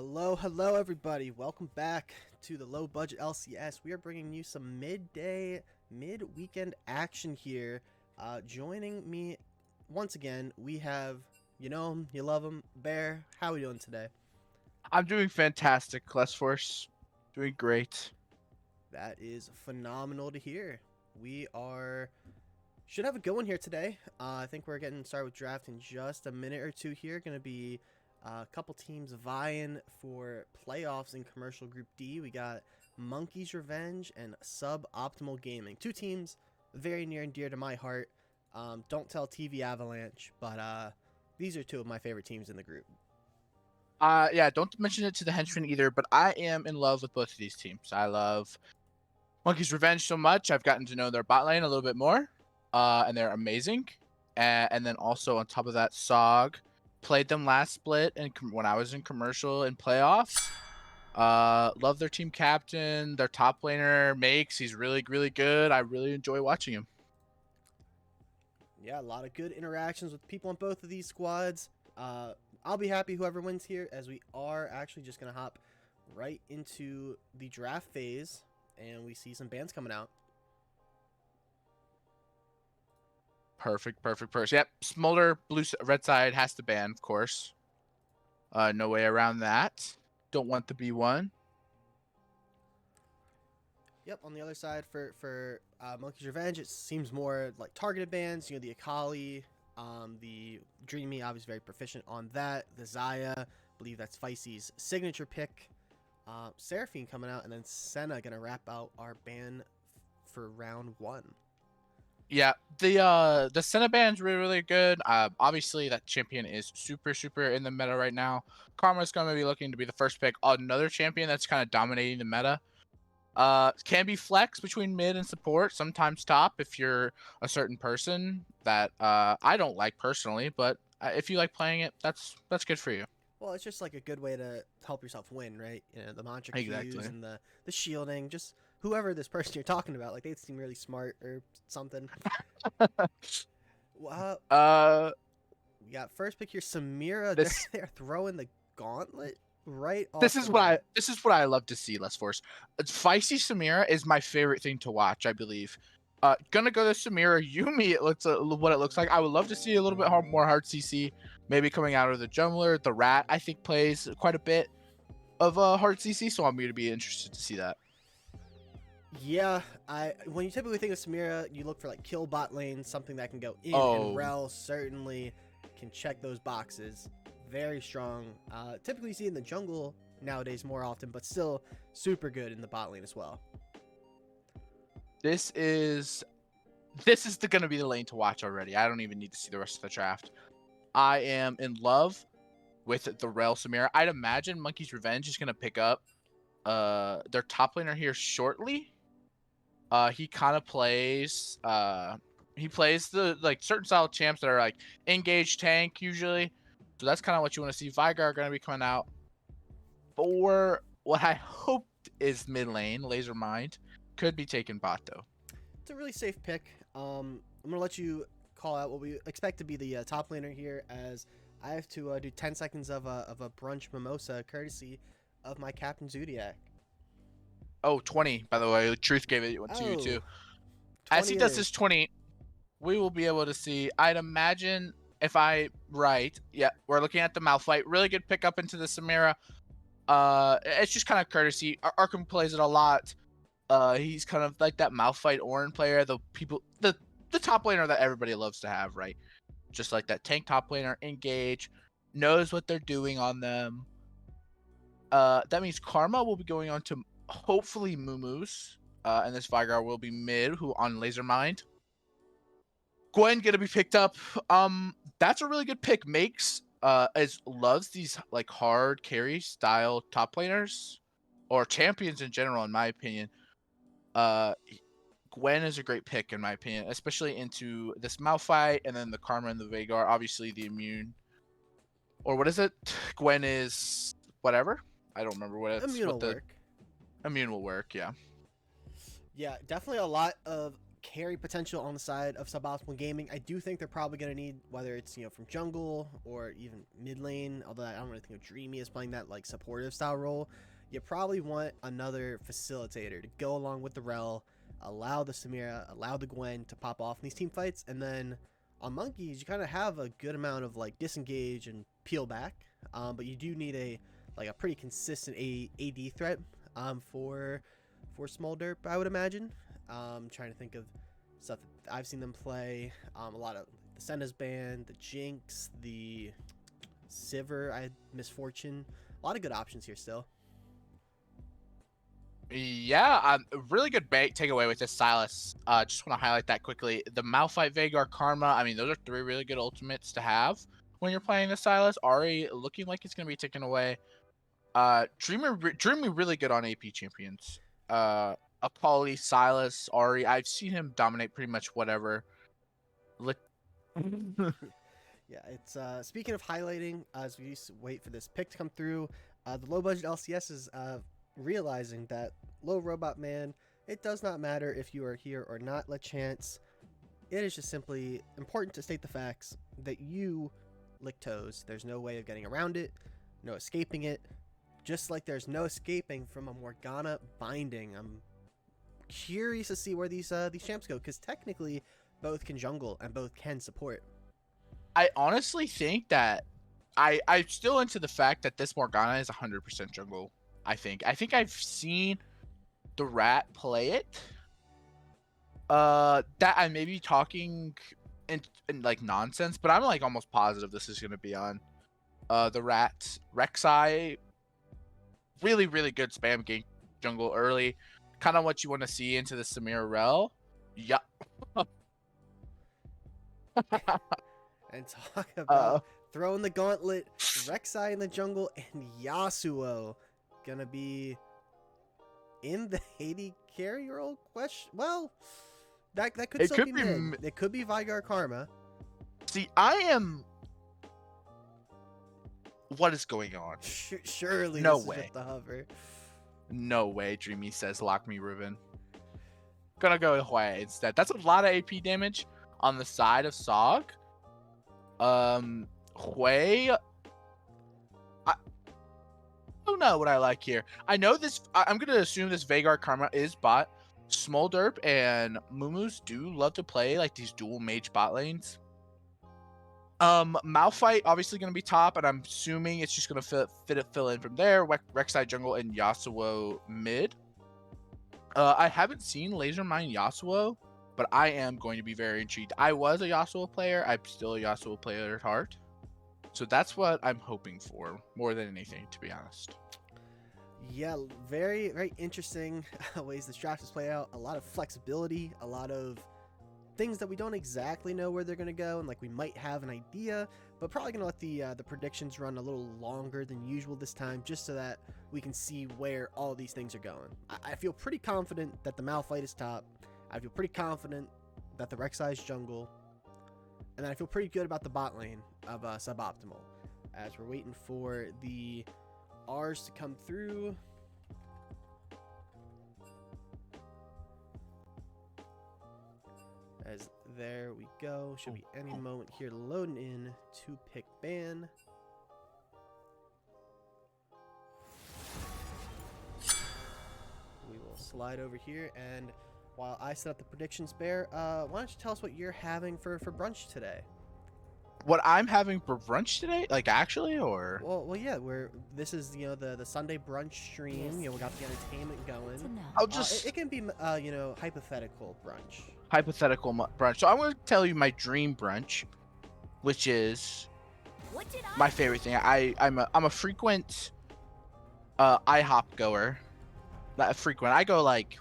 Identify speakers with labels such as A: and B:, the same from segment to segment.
A: Hello, everybody. Welcome back to the Low Budget LCS. We are bringing you some mid-weekend action here. Joining me once again, we have, you know him, you love him, Bear. How are we doing today?
B: I'm doing fantastic, Less Force. Doing great.
A: That is phenomenal to hear. Should have a good one here today. I think we're getting started with draft in just a minute or two here. Going to be a couple teams vying for playoffs in Commercial Group D. We got Monkey's Revenge and Suboptimal Gaming. Two teams very near and dear to my heart. Don't tell TV Avalanche, but these are two of my favorite teams in the group.
B: Yeah, don't mention it to the henchmen either, but I am in love with both of these teams. I love Monkey's Revenge so much. I've gotten to know their bot lane a little bit more, and they're amazing. And then also on top of that, SOG played them last split and when I was in commercial and playoffs. Love their team captain, their top laner Makes. He's really, really good. I really enjoy watching him.
A: Yeah, a lot of good interactions with people on both of these squads. I'll be happy whoever wins here, as we are actually just going to hop right into the draft phase, and we see some bans coming out.
B: Perfect. Yep, Smolder, red side has to ban, of course. No way around that. Don't want the B1.
A: Yep, on the other side for Monkey's Revenge, it seems more like targeted bans. You know, the Akali, the Dreamy, obviously very proficient on that. The Zaya, I believe that's Feisty's signature pick. Seraphine coming out, and then Senna going to wrap out our ban for round one.
B: Yeah, the Senna ban's really, really good. Obviously that champion is super in the meta right now. Karma's gonna be looking to be the first pick. Another champion that's kind of dominating the meta. Can be flex between mid and support, sometimes top if you're a certain person that I don't like personally, but if you like playing it, that's good for you.
A: Well, it's just like a good way to help yourself win, right? You know, the mantra
B: Exactly.
A: cues and the shielding. Just whoever this person you're talking about, like they seem really smart or something. Well, we got first pick here, Samira.
B: this
A: They're throwing the gauntlet right off
B: this
A: the
B: is what
A: bat.
B: I love to see. Less Force. Feisty Samira is my favorite thing to watch. I believe. Gonna go to Samira Yumi. It looks what it looks like. I would love to see a little bit more hard CC, maybe coming out of the jungler. The rat I think plays quite a bit of hard CC, so I'm going to be interested to see that.
A: Yeah, when you typically think of Samira, you look for like kill bot lane, something that can go in,
B: Oh.
A: and Rel certainly can check those boxes. Very strong. Typically you see in the jungle nowadays more often, but still super good in the bot lane as well.
B: This is going to be the lane to watch already. I don't even need to see the rest of the draft. I am in love with the Rel Samira. I'd imagine Monkey's Revenge is going to pick up their top laner here shortly. He kind of plays he plays the like certain style champs that are like engage tank usually. So that's kind of what you want to see. Vigar going to be coming out for what I hoped is mid lane. Laser Mind could be taking bot though.
A: It's a really safe pick. I'm gonna let you call out what we expect to be the top laner here, as I have to do 10 seconds of a brunch mimosa courtesy of my Captain Zodiac.
B: Oh, 20, by the way. Truth gave it to you too. As he does his 20, we will be able to see. I'd imagine, if I right, yeah, we're looking at the Malphite. Really good pickup into the Samira. It's just kind of courtesy. Arkham plays it a lot. He's kind of like that Malphite Orin player. The top laner that everybody loves to have, right? Just like that tank top laner, engage, knows what they're doing on them. That means Karma will be going on to hopefully Mumu's, and this Vigar will be mid, who on Laser Mind. Gwen gonna be picked up. That's a really good pick. Makes loves these like hard carry style top laners or champions in general, in my opinion. Gwen is a great pick in my opinion, especially into this Malphite and then the Karma and the Vagar. Obviously the immune, or what is it? Gwen is whatever. I don't remember what it's.
A: Immune will work.
B: Immune will work, yeah.
A: Yeah, definitely a lot of carry potential on the side of suboptimal gaming. I do think they're probably going to need, whether it's, from jungle or even mid lane, although I don't really think of Dreamy as playing that like supportive style role. You probably want another facilitator to go along with the Rel, allow the Samira, allow the Gwen to pop off in these team fights, and then on Monkeys you kind of have a good amount of like disengage and peel back, but you do need a pretty consistent AD threat for Small Derp, I would imagine. Trying to think of stuff that I've seen them play. A lot of the Senna's band, the Jinx, the Sivir, I had Misfortune. A lot of good options here still.
B: Yeah, a really good takeaway with this Silas. Just want to highlight that quickly. The Malphite, Veigar, Karma. I mean, those are 3 really good ultimates to have when you're playing the Silas. Ari looking like it's gonna be taken away. Dreamy really good on AP champions. Apolly, Silas, Ari. I've seen him dominate pretty much whatever.
A: Yeah, it's speaking of highlighting, as we used to wait for this pick to come through, the low budget LCS is realizing that low robot man, it does not matter if you are here or not, LeChance. It is just simply important to state the facts that you lick toes. There's no way of getting around it, no escaping it. Just like there's no escaping from a Morgana binding. I'm curious to see where these champs go, because technically both can jungle and both can support.
B: I honestly think that I'm still into the fact that this Morgana is 100% jungle. I think I've seen the Rat play it. That I may be talking in like nonsense, but I'm like almost positive this is gonna be on the Rat. Rek'Sai, really good spam game jungle early, kind of what you want to see into the Samira Rel. Yep.
A: And talk about throwing the gauntlet. Rek'Sai in the jungle and Yasuo gonna be in the 80 carry role? Question. Well, that could still be mid. It could be Veigar Karma.
B: See, I am. What is going on?
A: Surely
B: no
A: this
B: way.
A: Is just the hover.
B: No way. Dreamy says, "Lock me, Ruben." Gonna go with Hwei instead. That's a lot of AP damage on the side of Sog. Hwei. I don't know what I like here. I know this. I'm gonna assume this Veigar Karma is bot. Smolderp and Mumus do love to play like these dual mage bot lanes. Malphite obviously gonna be top, and I'm assuming it's just gonna fill in from there. Rek'Sai jungle and Yasuo mid. I haven't seen Laser Mine Yasuo, but I am going to be very intrigued. I was a Yasuo player. I'm still a Yasuo player at heart. So that's what I'm hoping for more than anything, to be honest.
A: Yeah, very interesting ways the strategies play out. A lot of flexibility, a lot of things that we don't exactly know where they're going to go, and like we might have an idea, but probably going to let the predictions run a little longer than usual this time, just so that we can see where all these things are going. I feel pretty confident that the Malphite is top. I feel pretty confident that the Rek'Sai is jungle, and then I feel pretty good about the bot lane of suboptimal, as we're waiting for the R's to come through. As there we go. Should be any moment here loading in to pick ban. We will slide over here, and while I set up the predictions, Bear, why don't you tell us what you're having for brunch today?
B: What I'm having for brunch today, like actually, or
A: well, yeah, this is the Sunday brunch stream. We got the entertainment going.
B: I'll just
A: it can be hypothetical brunch.
B: Hypothetical brunch. So I'm going to tell you my dream brunch, which is my favorite thing. I'm a frequent IHOP goer. Not frequent. I go like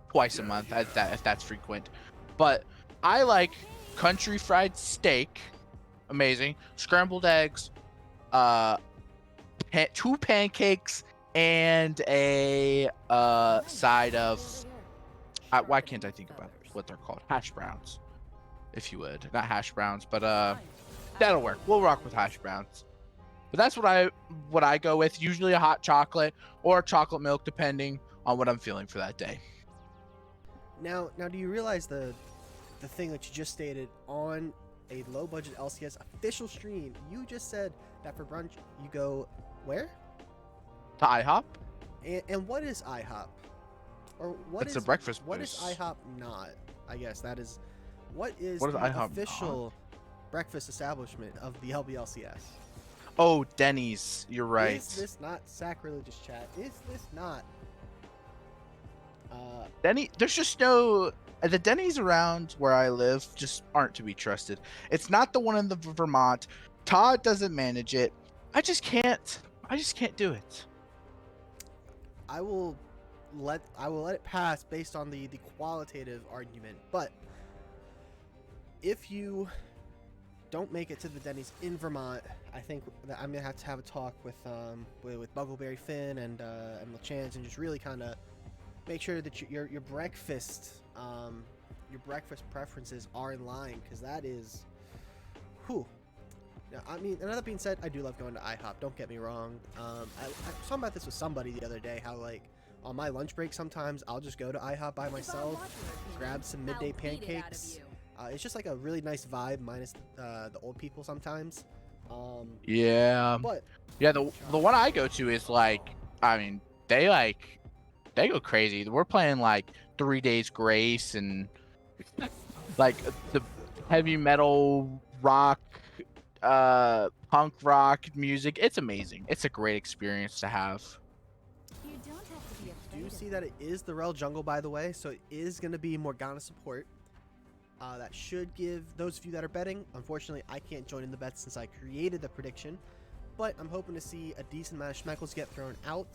B: twice a month if that's frequent. But I like country fried steak, amazing. Scrambled eggs, 2 pancakes, and a side of. Why can't I think about what they're called? Hash browns, if you would. Not hash browns, but that'll work. We'll rock with hash browns. But that's what I go with. Usually a hot chocolate or chocolate milk, depending on what I'm feeling for that day.
A: Now, do you realize the thing that you just stated on a low budget LCS official stream? You just said that for brunch you go where?
B: To IHOP?
A: And what is IHOP? Or
B: It's a breakfast
A: what is
B: place.
A: IHOP not? I guess that is what is
B: What is
A: the
B: IHOP not?
A: official breakfast establishment of the LBLCS?
B: Oh, Denny's. You're right.
A: Is this not sacrilegious, chat? Is this not?
B: There's just no. The Denny's around where I live just aren't to be trusted. It's not the one in the Vermont. Todd doesn't manage it. I just can't do it.
A: I will let it pass based on the qualitative argument. But if you don't make it to the Denny's in Vermont, I think that I'm gonna have to have a talk with Buggleberry Finn and LeChance and just really kind of make sure that your breakfast preferences are in line, because that is, whew. Now, I mean, and that being said, I do love going to IHOP. Don't get me wrong. I was talking about this with somebody the other day. How like on my lunch break, sometimes I'll just go to IHOP by myself, grab some midday pancakes. It's just like a really nice vibe, minus the old people sometimes.
B: Yeah.
A: But
B: yeah, the one I go to is like, I mean, they go crazy. We're playing like 3 Days Grace and like the heavy metal rock, punk rock music. It's amazing. It's a great experience to have.
C: You don't have to be
A: do you
C: afraid
A: see
C: of
A: that it is the Rel jungle, by the way? So it is going to be Morgana support. That should give those of you that are betting. Unfortunately, I can't join in the bet since I created the prediction. But I'm hoping to see a decent amount of Schmeckles get thrown out,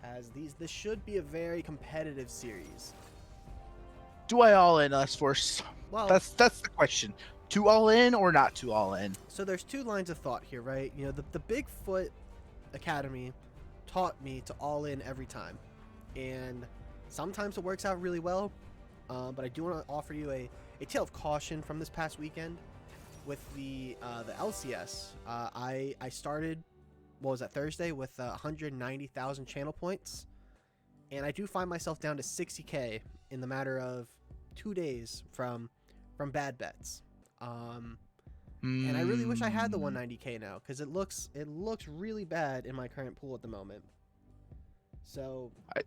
A: as this should be a very competitive series.
B: Do I all in us first?
A: Well,
B: that's the question. To all in or not to all in?
A: So there's two lines of thought here, right? You know, the Bigfoot Academy taught me to all in every time, and sometimes it works out really well. But I do want to offer you a tale of caution from this past weekend with the LCS. I started, what was that, Thursday, with 190,000 channel points, and I do find myself down to 60k in the matter of 2 days from bad bets. And I really wish I had the 190k now, because it looks really bad in my current pool at the moment. So
B: I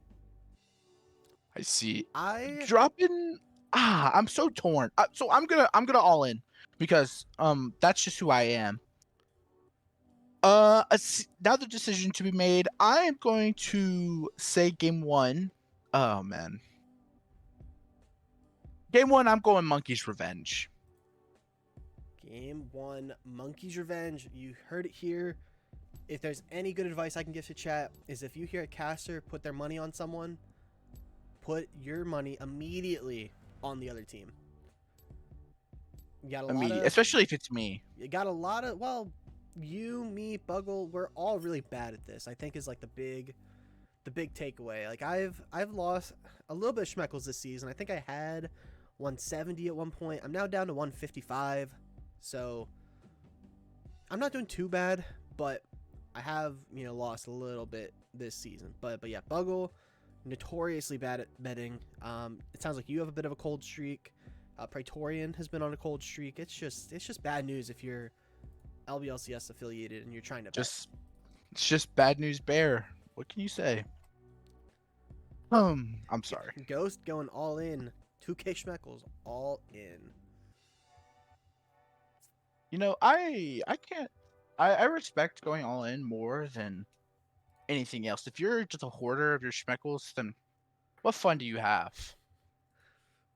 B: see.
A: I
B: Dropping. I'm so torn. So I'm gonna all in because that's just who I am. Another decision to be made. I am going to say game one. Oh man. Game one, I'm going Monkey's Revenge.
A: Game one, Monkey's Revenge. You heard it here. If there's any good advice I can give to chat, is if you hear a caster put their money on someone, put your money immediately on the other team. You got a lot of,
B: especially if it's me.
A: You got a lot of, well, you, me, Buggle, we're all really bad at this, I think, is like the big takeaway. Like I've lost a little bit of Schmeckles this season. I think I had 170 at one point. I'm now down to 155. So I'm not doing too bad, but I have, lost a little bit this season. But yeah, Buggle, notoriously bad at betting. It sounds like you have a bit of a cold streak. Praetorian has been on a cold streak. It's just bad news if you're LBLCS affiliated and you're trying to bet.
B: It's just bad news bear. What can you say? I'm sorry.
A: Ghost going all in. 2K Schmeckles all in.
B: I can't. I respect going all in more than anything else. If you're just a hoarder of your Schmeckles, then what fun do you have?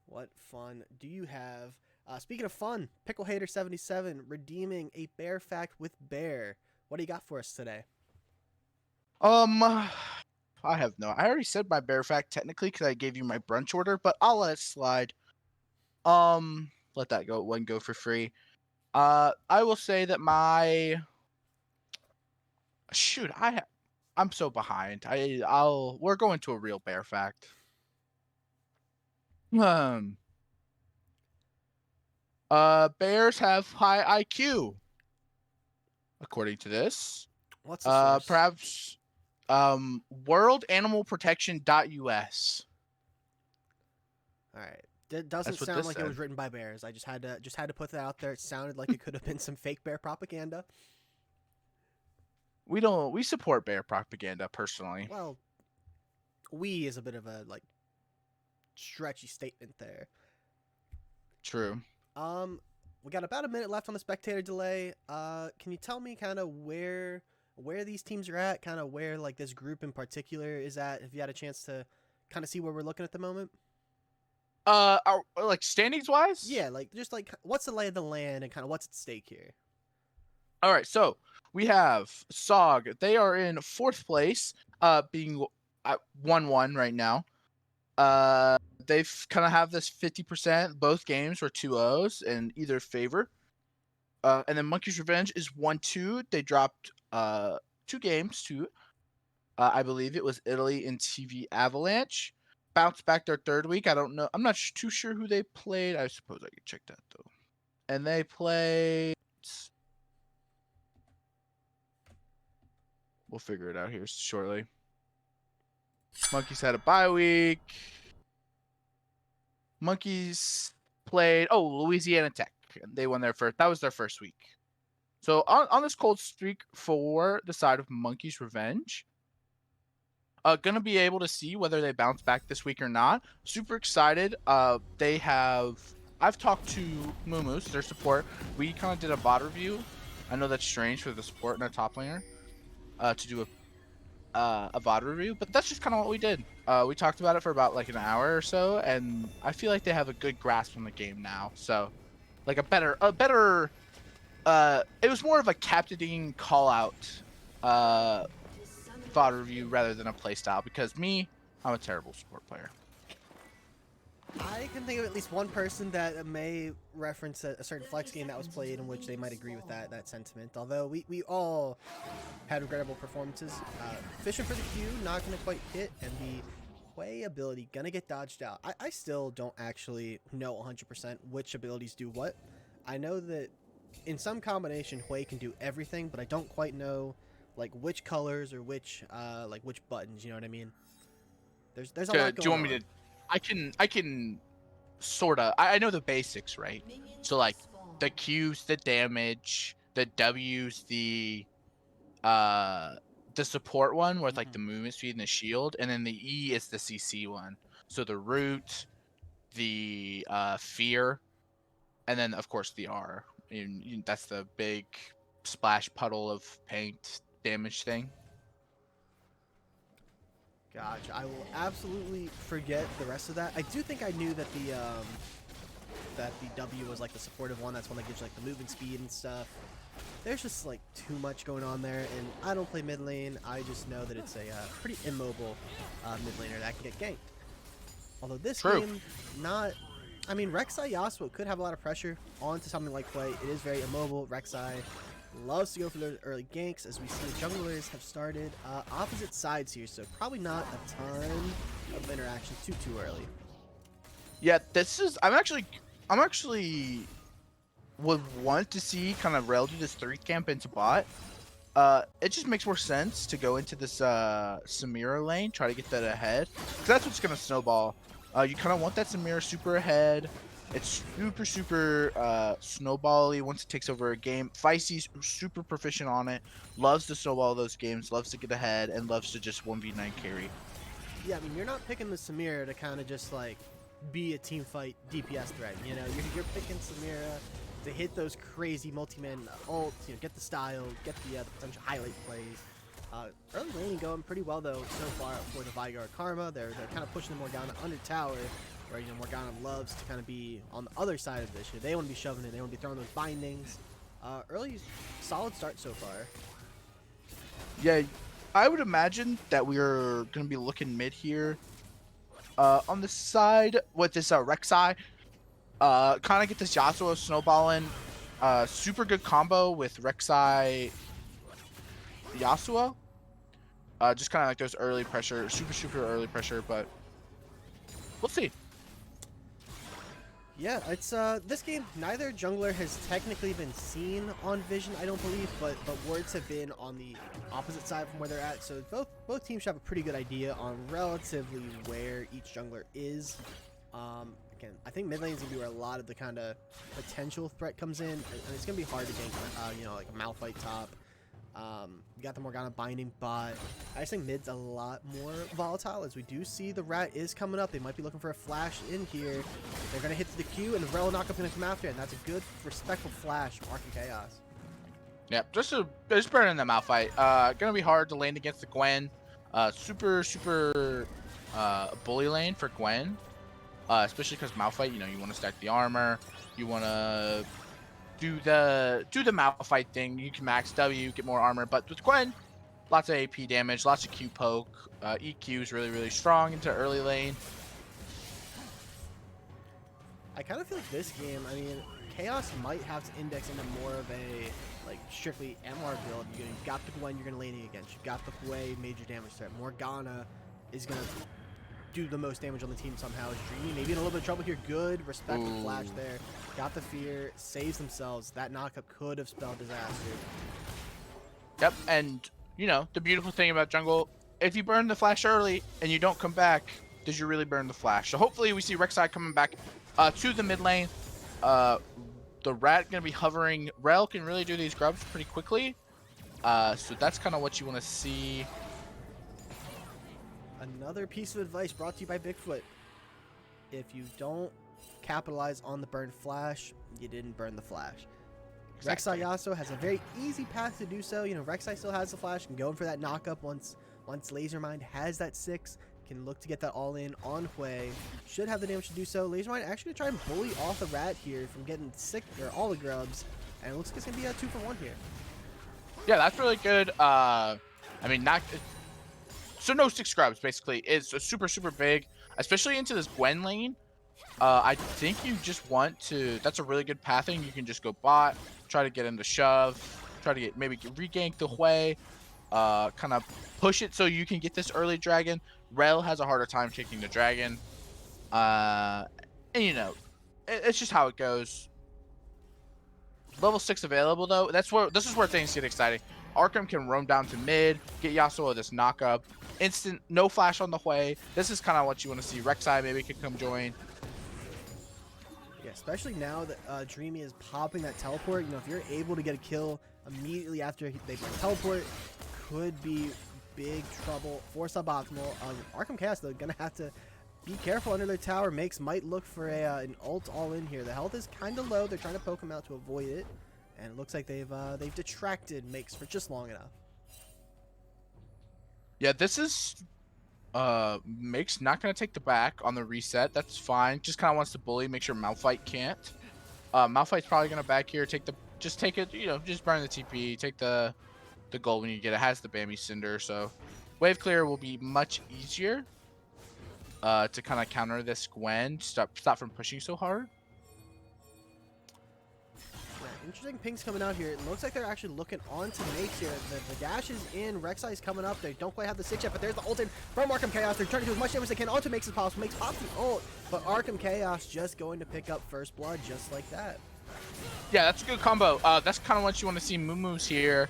A: What fun do you have? Speaking of fun, Pickle Hater 77 redeeming a bear fact with Bear. What do you got for us today?
B: I have no. I already said my bear fact technically because I gave you my brunch order, but I'll let it slide. Let that go for free. I will say that I'm so behind. We're going to a real bear fact. Bears have high IQ, according to this.
A: What's the source?
B: Perhaps worldanimalprotection.us.
A: All right. It doesn't
B: That's what
A: sound
B: this
A: like it was
B: said.
A: written by bears. I just had to put that out there. It sounded like it could have been some fake bear propaganda.
B: We support bear propaganda personally.
A: Well, we is a bit of a like stretchy statement there.
B: True.
A: We got about a minute left on the spectator delay. Can you tell me kind of where these teams are at? Kind of where like this group in particular is at? Have you had a chance to kind of see where we're looking at the moment?
B: Like standings wise?
A: Yeah, like just like what's the lay of the land and kind of what's at stake here?
B: All right, so we have SOG. They are in 4th place, being at 1-1 right now. They've kind of have this 50%. Both games were 2-0s in either favor. And then Monkey's Revenge is 1-2. They dropped 2 games to, I believe it was Italy and TV Avalanche. Bounced back their 3rd week. I don't know. I'm not too sure who they played. I suppose I could check that though. And they played. We'll figure it out here shortly. Monkeys had a bye week. Monkeys played Louisiana Tech. They won their first. That was their first week. So on this cold streak for the side of Monkey's Revenge, gonna be able to see whether they bounce back this week or not. Super excited. I've talked to Mumus, their support. We kind of did a bot review. I know that's strange for the support and a top laner to do a VOD review, but that's just kind of what we did. We talked about it for about like an hour or so, and I feel like they have a good grasp on the game now. So, like a better, it was more of a captaining call out VOD review rather than a playstyle because I'm a terrible support player.
A: I can think of at least one person that may reference a certain flex game that was played in which they might agree with that sentiment. Although we all had regrettable performances. Fishing for the Q, not going to quite hit, and the Hwei ability going to get dodged out. I still don't actually know 100% which abilities do what. I know that in some combination Hwei can do everything, but I don't quite know like which colors or which buttons. You know what I mean? There's a lot going on.
B: Do you want me to? I can sorta. I know the basics, right? So like the Q's the damage, the W's the support one with like the movement speed and the shield, and then the E is the CC one. So the root, the fear, and then of course the R. That's the big splash puddle of paint damage thing.
A: Gotcha. I will absolutely forget the rest of that. I do think I knew that the W was like the supportive one. That's one that gives you, like the movement speed and stuff. There's just like too much going on there, and I don't play mid lane. I just know that it's a pretty immobile mid laner that can get ganked. Although this game, not. I mean, Rek'Sai Yasuo could have a lot of pressure onto something like Hwei. It is very immobile. Rek'Sai loves to go for those early ganks, as we see the junglers have started opposite sides here, so probably not a ton of interaction too early.
B: Yeah, this is. I'm actually would want to see kind of Rel do this 3 camp into bot. It just makes more sense to go into this Samira lane, try to get that ahead, because that's what's gonna snowball. You kind of want that Samira super ahead. It's super snowbally once it takes over a game. Feisty's super proficient on it, loves to snowball those games, loves to get ahead, and loves to just 1v9 carry.
A: Yeah, I mean, you're not picking the Samira to kind of just like be a team fight DPS threat. You know, you're picking Samira to hit those crazy multi-man ults, you know, get the style, get the potential highlight plays. Early laning going pretty well though so far for the Vigor Karma. They're kind of pushing the Morgana under tower, where Morgana loves to kind of be on the other side of this. They want to be shoving it. They want to be throwing those bindings. Early solid start so far.
B: Yeah, I would imagine that we're gonna be looking mid here. On the side with this Rek'Sai, kind of get this Yasuo snowballing. Super good combo with Rek'Sai Yasuo. Just kind of like those early pressure, super early pressure, but we'll see.
A: Yeah, it's this game. Neither jungler has technically been seen on Vision, I don't believe, but words have been on the opposite side from where they're at. So both teams have a pretty good idea on relatively where each jungler is. again, I think mid lane is gonna be where a lot of the kind of potential threat comes in, and it's gonna be hard to gank, you know, like a Malphite top. You got the Morgana binding bot. I just think mid's a lot more volatile, as we do see the rat is coming up. They might be looking for a flash in here. They're gonna hit the Q, and the Rel knock-up gonna come after it, and that's a good, respectful flash from Arkham Chaos.
B: Yep, just burning the Malphite. Gonna be hard to lane against the Gwen. Super bully lane for Gwen. Especially because Malphite, you know, you want to stack the armor. You want to do the Malphite thing. You can max W, get more armor. But with Gwen, lots of AP damage, lots of Q poke. EQ is really strong into early lane.
A: I kind of feel like this game, I mean, Chaos might have to index into more of a, like, strictly MR build. You got the Gwen you're going to laning against. You got the Hwei major damage threat. Morgana is going to do the most damage on the team somehow. Is Dreamy maybe in a little bit of trouble here. Good, respectful flash there. Got the fear, saves themselves. That knockup could have spelled disaster.
B: Yep, and, you know, the beautiful thing about jungle, if you burn the flash early and you don't come back, did you really burn the flash? So hopefully we see Rek'Sai coming back to the mid lane. The rat gonna be hovering. Rel can really do these grubs pretty quickly. So that's kind of what you want to see.
A: Another piece of advice brought to you by Bigfoot. If you don't capitalize on the burn flash, you didn't burn the flash.
B: Exactly.
A: Rek'Sai Yasuo has a very easy path to do so. You know, Rek'Sai still has the flash, can go in for that knockup once Lasermind has that 6. Can look to get that all in on Hwei. Should have the damage to do so. Lasermind actually gonna try and bully off the rat here from getting sick or all the grubs. And it looks like it's gonna be a 2-for-1 here.
B: Yeah, that's really good. I mean, so no 6 grubs basically is super big, especially into this Gwen lane. I think you just want to. That's a really good pathing. You can just go bot, try to get into shove, try to maybe regank the Hwei, kind of push it so you can get this early dragon. Rel has a harder time taking the dragon, and you know, it's just how it goes. Level 6 available though. This is where things get exciting. Arkham can roam down to mid, get Yasuo with this knockup, instant no flash on the Hwei. This is kind of what you want to see. Rek'Sai maybe could come join.
A: Yeah, especially now that Dreamy is popping that teleport. You know, if you're able to get a kill immediately after they teleport, could be big trouble for suboptimal. Arkham Chaos, though, gonna have to be careful under their tower. Makes might look for an ult all in here. The health is kind of low. They're trying to poke him out to avoid it, and it looks like they've detracted Makes for just long enough.
B: Yeah, this is Makes not gonna take the back on the reset. That's fine. Just kind of wants to bully, make sure Malphite can't. Malphite's probably gonna back here, just take it, you know, just burn the TP, take the gold when you get it. Has the Bambi Cinder, so wave clear will be much easier to kind of counter this Gwen. Stop from pushing so hard.
A: Yeah, interesting pings coming out here. It looks like they're actually looking onto Makes here. The dash is in. Rek'Sai's coming up. They don't quite have the 6 yet, but there's the ult in from Arkham Chaos. They're trying to do as much damage as they can onto Makes as possible. Makes pops the ult, but Arkham Chaos just going to pick up first blood just like that.
B: Yeah, that's a good combo. That's kind of what you want to see. Moo-Moo's here.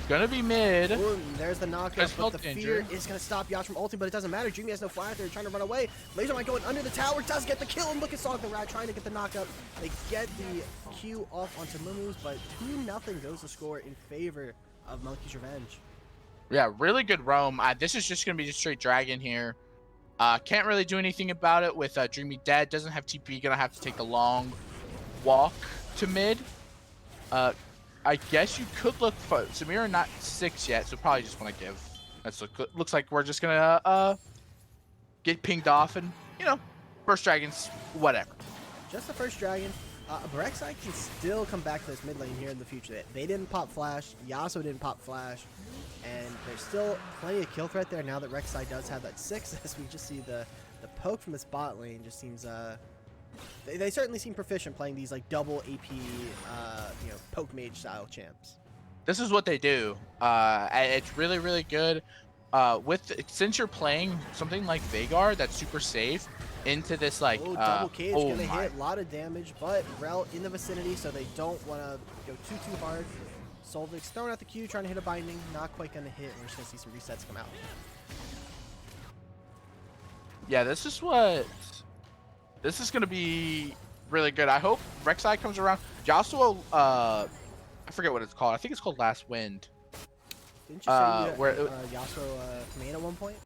B: Gonna be mid.
A: Ooh, there's the knockup, but the
B: danger.
A: fear is gonna stop Yash from ulting, but it doesn't matter. Dreamy has no flash. They're trying to run away. Lasermind going under the tower, does get the kill, and look at Sog the Rat trying to get the knockup. They get the Q off onto Moo-Moo's, but 2-0 goes the score in favor of Monkey's Revenge.
B: Yeah, really good roam. This is just gonna be a straight dragon here. Can't really do anything about it with Dreamy dead. Doesn't have TP. Gonna have to take the long walk to mid. I guess you could look for Samira, not 6 yet, so probably just want to give. Looks like we're just gonna get pinged off, and you know, first dragons, whatever.
A: Just the first dragon. Rek'Sai can still come back to this mid lane here in the future. They didn't pop flash. Yasuo didn't pop flash, and there's still plenty of kill threat there now that Rek'Sai does have that 6. As we just see the poke from this bot lane just seems They certainly seem proficient playing these like double AP, you know, poke mage style champs.
B: This is what they do. It's really good. Since you're playing something like Veigar that's super safe into this like
A: double cage gonna hit a lot of damage, but Rel in the vicinity, so they don't want to go too hard. Solvik's throwing out the Q, trying to hit a binding, not quite gonna hit. We're just gonna see some resets come out.
B: Yeah, this is what This is going to be really good. I hope Rek'Sai comes around. Yasuo, I forget what it's called. I think it's called Last Wind.
A: Didn't you say you had
B: where
A: Yasuo main at one point?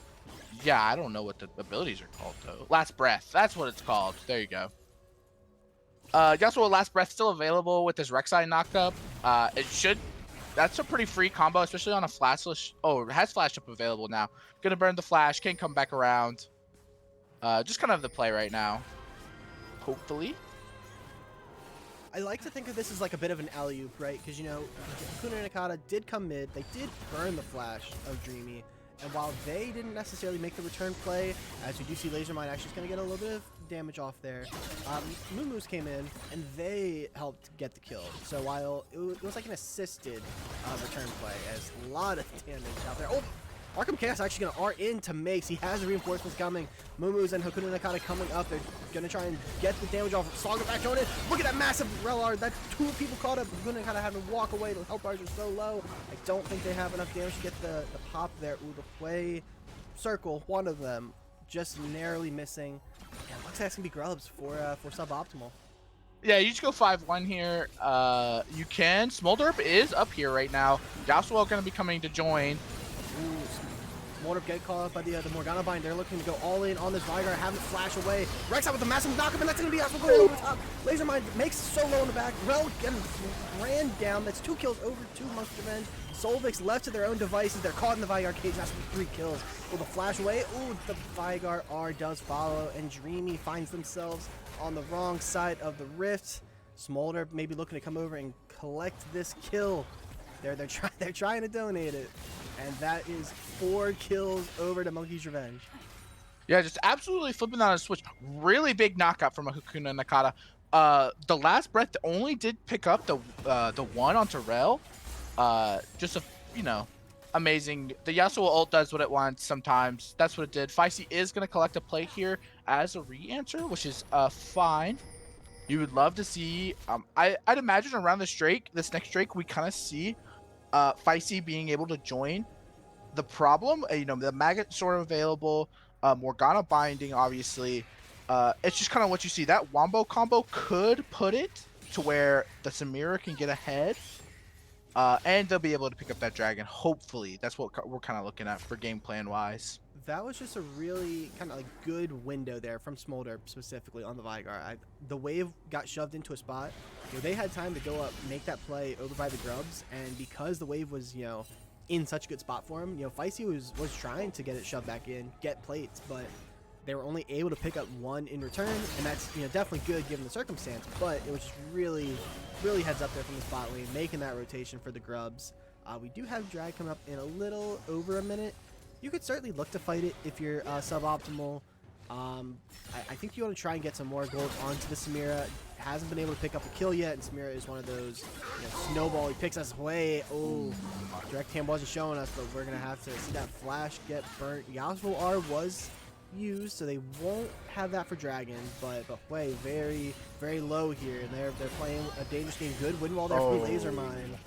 B: Yeah, I don't know what the abilities are called though. Last Breath. That's what it's called. There you go. Yasuo Last Breath still available with this Rek'Sai knockup. That's a pretty free combo, especially on a flashless. Oh, it has flash up available now. Gonna burn the flash, can't come back around. Just kind of the play right now. Hopefully.
A: I like to think of this as like a bit of an alley-oop, right? Because, you know, Hakuna and Nakata did come mid. They did burn the flash of Dreamy. And while they didn't necessarily make the return play, as we do see Lasermind actually going to get a little bit of damage off there, Moose came in and they helped get the kill. So while it was like an assisted return play, as a lot of damage out there. Oh! Arkham Chaos actually going to R into Makes. He has the reinforcements coming. Mumus and Hakuna Nakata coming up. They're going to try and get the damage off. Saga back on it. Look at that massive Rel R. That's 2 people caught up. Hakuna Nakata having to walk away. The health bars are so low. I don't think they have enough damage to get the pop there. Ooh, the play circle, one of them, just narrowly missing. And looks like that's going to be Grubs for suboptimal.
B: Yeah, you just go 5-1 here. You can. Smolderp is up here right now. Yasuo going to be coming to join.
A: Ooh, Smolderp get caught up by the Morgana bind. They're looking to go all in on this Vigar, having it flash away. Rek'Sai with the massive knockup, and that's going to be Yasuo going over the top. Lasermind makes so low in the back. Rel getting ran down. That's 2 kills over to Monkey's Revenge. Solvix left to their own devices. They're caught in the Vigar cage. That's 3 kills. Will the flash away? Ooh, the Vigar R does follow, and Dreamy finds themselves on the wrong side of the rift. Smolder maybe looking to come over and collect this kill. They're trying to donate it, and that is 4 kills over to Monkey's Revenge.
B: Yeah, just absolutely flipping on a switch. Really big knockout from a Hakuna Nakata. The Last Breath only did pick up the one onto Rel. Just amazing. The Yasuo ult does what it wants sometimes. That's what it did. Feisty is going to collect a play here as a re-answer, which is fine. You would love to see, I'd imagine around this next Drake, we kind of see Feisty being able to join. The problem, the Maggot Sword available, Morgana binding, obviously. It's just kind of what you see. That Wombo combo could put it to where the Samira can get ahead. And they'll be able to pick up that dragon. Hopefully, that's what we're kind of looking at for game plan wise.
A: That was just a really kind of like good window there from Smolder specifically on the Vigar. The wave got shoved into a spot. They had time to go up, make that play over by the Grubs, and because the wave was in such a good spot for him, Feisty was trying to get it shoved back in, get plates, but they were only able to pick up 1 in return, and that's definitely good given the circumstance. But it was just really heads up there from the spot lane, making that rotation for the Grubs. We do have drag coming up in a little over a minute. You could certainly look to fight it if you're suboptimal. I think you want to try and get some more gold onto the Samira. Hasn't been able to pick up a kill yet, and Samira is one of those snowball. He picks us away. Oh, direct hand wasn't showing us, but we're gonna have to see that flash get burnt. Yasuo R was used, so they won't have that for Dragon, but way very low here, and they're playing a dangerous game. Good win wall there for Lasermind.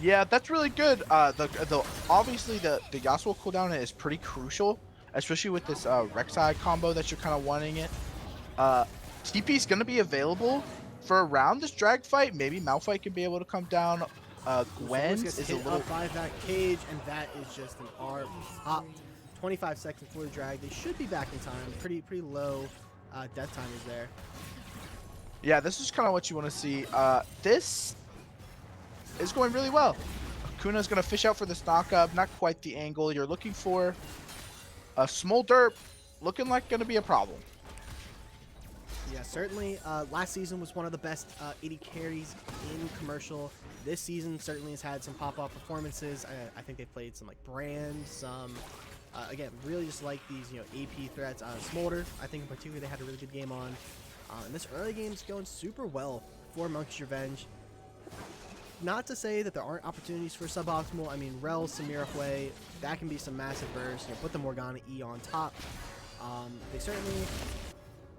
B: Yeah, that's really good. Obviously the Yasuo cooldown is pretty crucial, especially with this Rek'Sai combo that you're kind of wanting it. TP is gonna be available for around this drag fight. Maybe Malphite can be able to come down. Gwen is a little
A: up by that cage, and that is just an R pop. 25 seconds for the drag. They should be back in time. Pretty low death time is there.
B: Yeah, this is kind of what you want to see. This is going really well. Kuna's going to fish out for this knockup. Not quite the angle you're looking for. Smolderp looking like going to be a problem.
A: Yeah, certainly. Last season was one of the best 80 carries in commercial. This season certainly has had some pop-off performances. I think they played some like Brand, some again, really just like these AP threats. Smolder, I think in particular they had a really good game on. And this early game is going super well for Monkey's Revenge. Not to say that there aren't opportunities for suboptimal. I mean, Rel, Samira Hui, that can be some massive bursts. Put the Morgana E on top.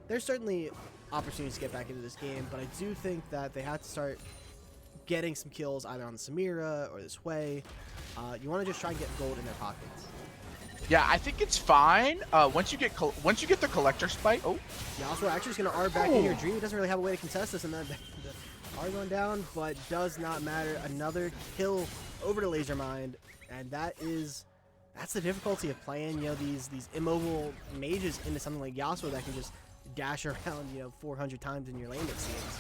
A: There's certainly opportunities to get back into this game, but I do think that they have to start getting some kills either on the Samira or this Hui. You want to just try and get gold in their pockets.
B: Yeah, I think it's fine. Once you get the collector spike. Oh,
A: Yasuo actually is going to R back in here. Dreamy doesn't really have a way to contest this, and then the R going down, but does not matter. Another kill over to Lasermind, and that's the difficulty of playing, these immobile mages into something like Yasuo that can just dash around, 400 times in your lane, it seems.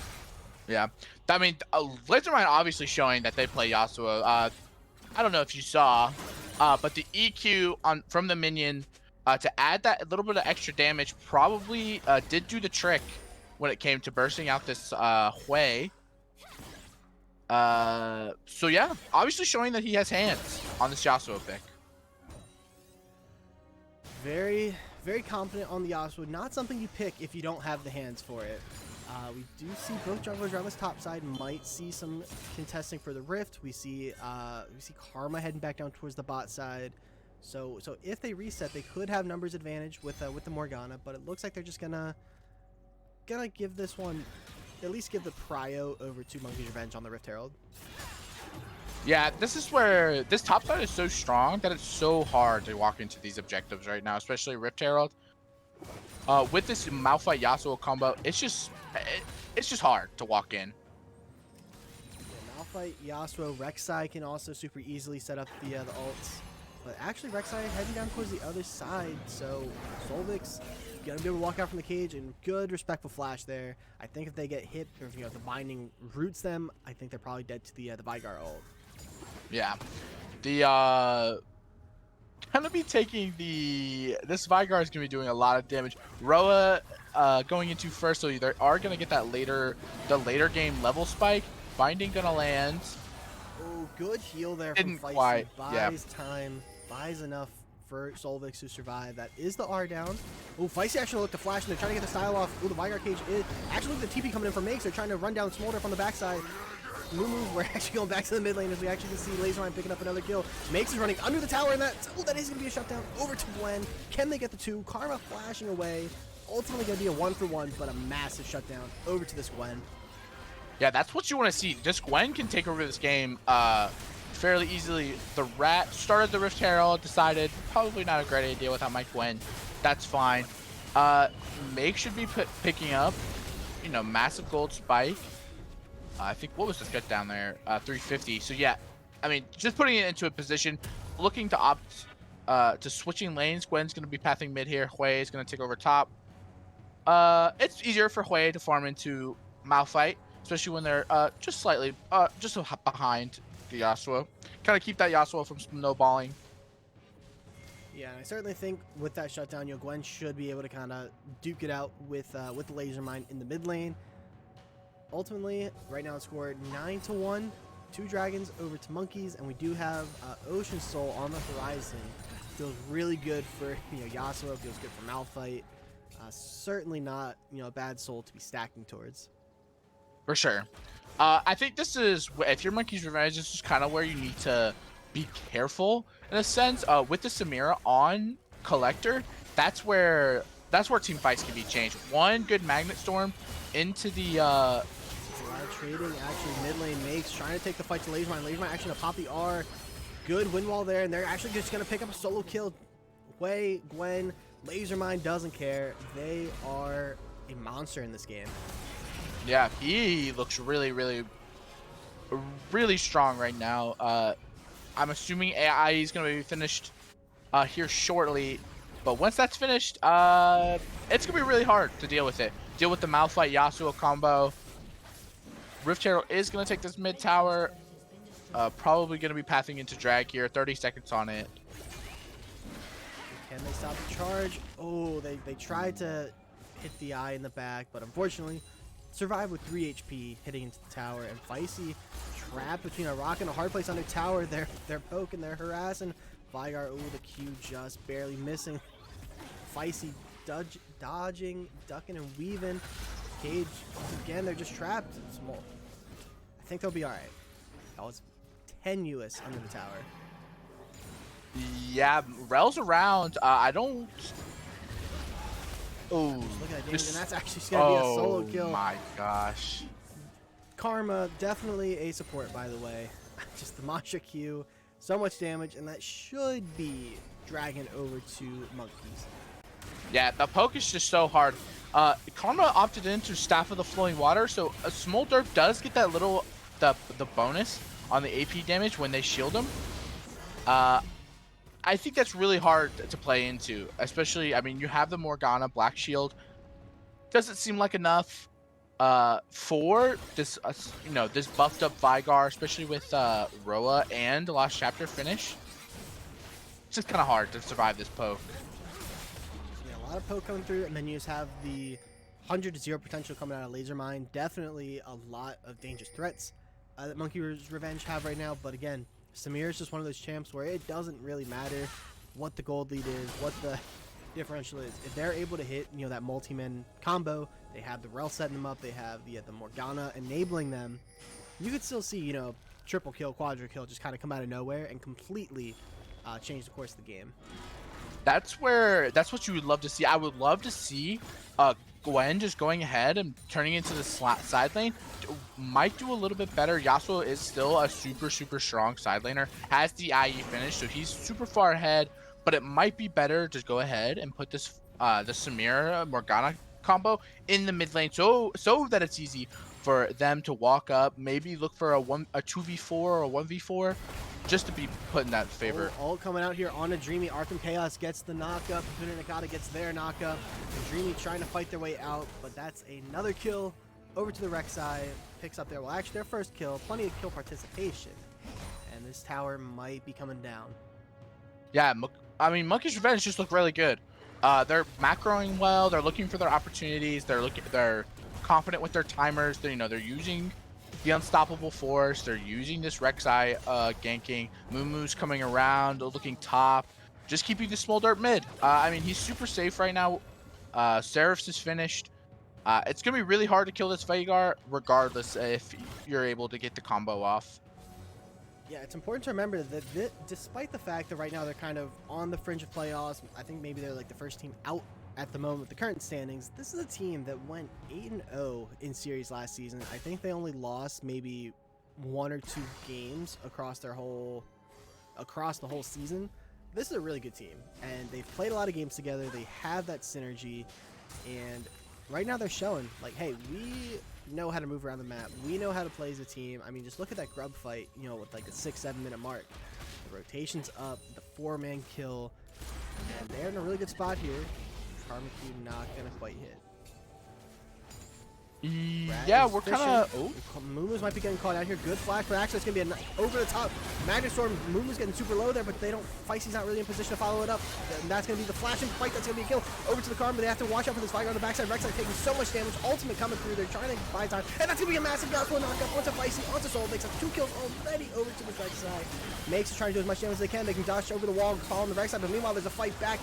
B: yeah. I mean, Lasermind obviously showing that they play Yasuo. I don't know if you saw, but the EQ from the minion to add that little bit of extra damage probably did do the trick when it came to bursting out this Hui. So yeah, obviously showing that he has hands on this Yasuo pick.
A: Very, very confident on the Yasuo. Not something you pick if you don't have the hands for it. We do see both junglers around this top side. Might see some contesting for the Rift. We see Karma heading back down towards the bot side. So if they reset, they could have numbers advantage with the Morgana. But it looks like they're just gonna give this one, at least give the prio over to Monkey's Revenge on the Rift Herald.
B: Yeah, this is where this top side is so strong that it's so hard to walk into these objectives right now, especially Rift Herald. With this Malphite Yasuo combo, it's just hard to walk in.
A: Yeah, Malphite, Yasuo, Rek'Sai can also super easily set up the ults. But actually, Rek'Sai heading down towards the other side, so Solvik's gonna be able to walk out from the cage, and good respectful flash there. I think if they get hit, or if the binding roots them, I think they're probably dead to the Vygar ult.
B: Yeah, gonna be taking this Vygar is gonna be doing a lot of damage. Roa going into first, so they are gonna get the later game level spike. Binding gonna land.
A: Oh, good heal there
B: Didn't
A: from Feisty.
B: quite,
A: Buys time, buys enough for Solvix to survive. That is the R down. Oh, Feisty actually looked to flash, and they're trying to get the style off. Oh, the Vygar cage is actually the TP coming in from Makes. They're trying to run down Smolder from the backside. Moo, we're actually going back to the mid lane as we actually can see Lasermind picking up another kill. Makes is running under the tower, and that is going to be a shutdown over to Gwen. Can they get the 2? Karma flashing away. Ultimately going to be a 1-for-1, but a massive shutdown over to this Gwen.
B: Yeah, that's what you want to see. Just Gwen can take over this game fairly easily. The Rat started the Rift Herald, decided probably not a great idea without my Gwen. That's fine. Make should be picking up, massive gold spike. I think, what was the cut down there? 350. So yeah, I mean, just putting it into a position, looking to opt to switching lanes. Gwen's going to be pathing mid here. Hui is going to take over top. It's easier for Hui to farm into Malphite, especially when they're just slightly, just behind the Yasuo. Kind of keep that Yasuo from snowballing.
A: Yeah, I certainly think with that shutdown, Gwen should be able to kind of duke it out with the Lasermind in the mid lane. Ultimately, right now it's scored 9-1, 2 dragons over to monkeys, and we do have Ocean Soul on the horizon. Feels really good for Yasuo. Feels good for Malphite. Certainly not a bad soul to be stacking towards.
B: For sure. I think this is, if you're Monkey's Revenge, this is kind of where you need to be careful in a sense. With the Samira on Collector, that's where team fights can be changed. One good Magnet Storm into the
A: It's a lot of trading. Actually, mid lane Makes trying to take the fight to Lasermind. Lasermind actually gonna pop the R. Good win wall there, and they're actually just gonna pick up a solo kill. Hui, Gwen, Lasermind doesn't care. They are a monster in this game.
B: Yeah, he looks really, really, really strong right now. I'm assuming AI is going to be finished here shortly. But once that's finished, it's going to be really hard to deal with it. Deal with the Malphite Yasuo combo. Rift Herald is going to take this mid tower. Probably going to be pathing into drag here. 30 seconds on it.
A: Can they stop the charge? Oh, they tried to hit the eye in the back, but unfortunately survived with 3 HP hitting into the tower. And Feisty trapped between a rock and a hard place under tower. They're poking, they're harassing. Vygar, oh, the Q just barely missing. Feisty dodging, ducking and weaving. Cage, again, they're just trapped. Small. I think they'll be alright. That was tenuous under the tower.
B: Yeah, Rel's around. I don't... Oh,
A: look at that damage, and that's actually going to be a solo kill.
B: Oh my gosh.
A: Karma, definitely a support, by the way. Just the Mantra Q So much damage, and that should be dragging over to Monkeys.
B: Yeah, the poke is just so hard. Karma opted into Staff of the Flowing Water, so a Smolder does get that little the bonus on the AP damage when they shield him. I think that's really hard to play into, especially, I mean, you have the Morgana Black Shield. Doesn't seem like enough for this, this buffed up Vigar, especially with Roa and the last chapter finish. It's just kind of hard to survive this poke.
A: Yeah, a lot of poke coming through, and then you just have the 100 to 0 potential coming out of Laser Mine. Definitely a lot of dangerous threats that Monkey's Revenge have right now, but again, Samir is just one of those champs where it doesn't really matter what the gold lead is, what the differential is. If they're able to hit, that multi-man combo, they have the Rel setting them up, they have the Morgana enabling them, you could still see, triple kill, quadra kill just kind of come out of nowhere and completely change the course of the game.
B: That's what you would love to see. I would love to see Gwen just going ahead and turning into the side lane. Might do a little bit better. Yasuo is still a super strong side laner. Has the IE finish, so he's super far ahead. But it might be better to go ahead and put this the Samira Morgana combo in the mid lane, so that it's easy for them to walk up. Maybe look for a 2v4 or a 1v4. Just to be put in that favor.
A: All coming out here on a Dreamy. Arkham Chaos gets the knockup. Hakuna Nakata gets their knockup. And Dreamy trying to fight their way out, but that's another kill over to the Rek'Sai. Picks up their, their first kill. Plenty of kill participation. And this tower might be coming down.
B: Yeah, I mean, Monkey's Revenge just look really good. They're macroing well. They're looking for their opportunities. They're confident with their timers. They're using the Unstoppable Force. They're using this Rek'Sai ganking. Mumu's coming around, looking top. Just keeping the Smolder mid. I mean, he's super safe right now. Seraph's is finished. It's going to be really hard to kill this Veigar, regardless if you're able to get the combo off.
A: Yeah, it's important to remember that despite the fact that right now they're kind of on the fringe of playoffs, I think maybe they're like the first team out at the moment with the current standings. This is a team that went 8-0 in series last season. I think they only lost maybe 1 or 2 games across the whole season. This is a really good team, and they've played a lot of games together. They have that synergy, and right now they're showing, like, hey, we know how to move around the map. We know how to play as a team. I mean, just look at that grub fight, with like the 6-7 minute mark. The rotation's up, the 4-man kill, and they're in a really good spot here. Karma Q not gonna quite hit.
B: Yeah, we're kind of. Oh,
A: Mumu's might be getting caught out here. Good flag, but actually it's gonna be over the top. Magnet Storm. Mumu's getting super low there, but they don't. Feisty's not really in position to follow it up. And that's gonna be the flashing fight. That's gonna be a kill. Over to the Karma, but they have to watch out for this Vigar on the backside. Rek'Sai taking so much damage. Ultimate coming through. They're trying to buy time, and that's gonna be a massive Yasuo knockup onto Feisty, onto Soul. Makes up 2 kills already over to the Rek'Sai. Makes it trying to do as much damage as they can. They can dodge over the wall and fall on the Rek'Sai, but meanwhile there's a fight back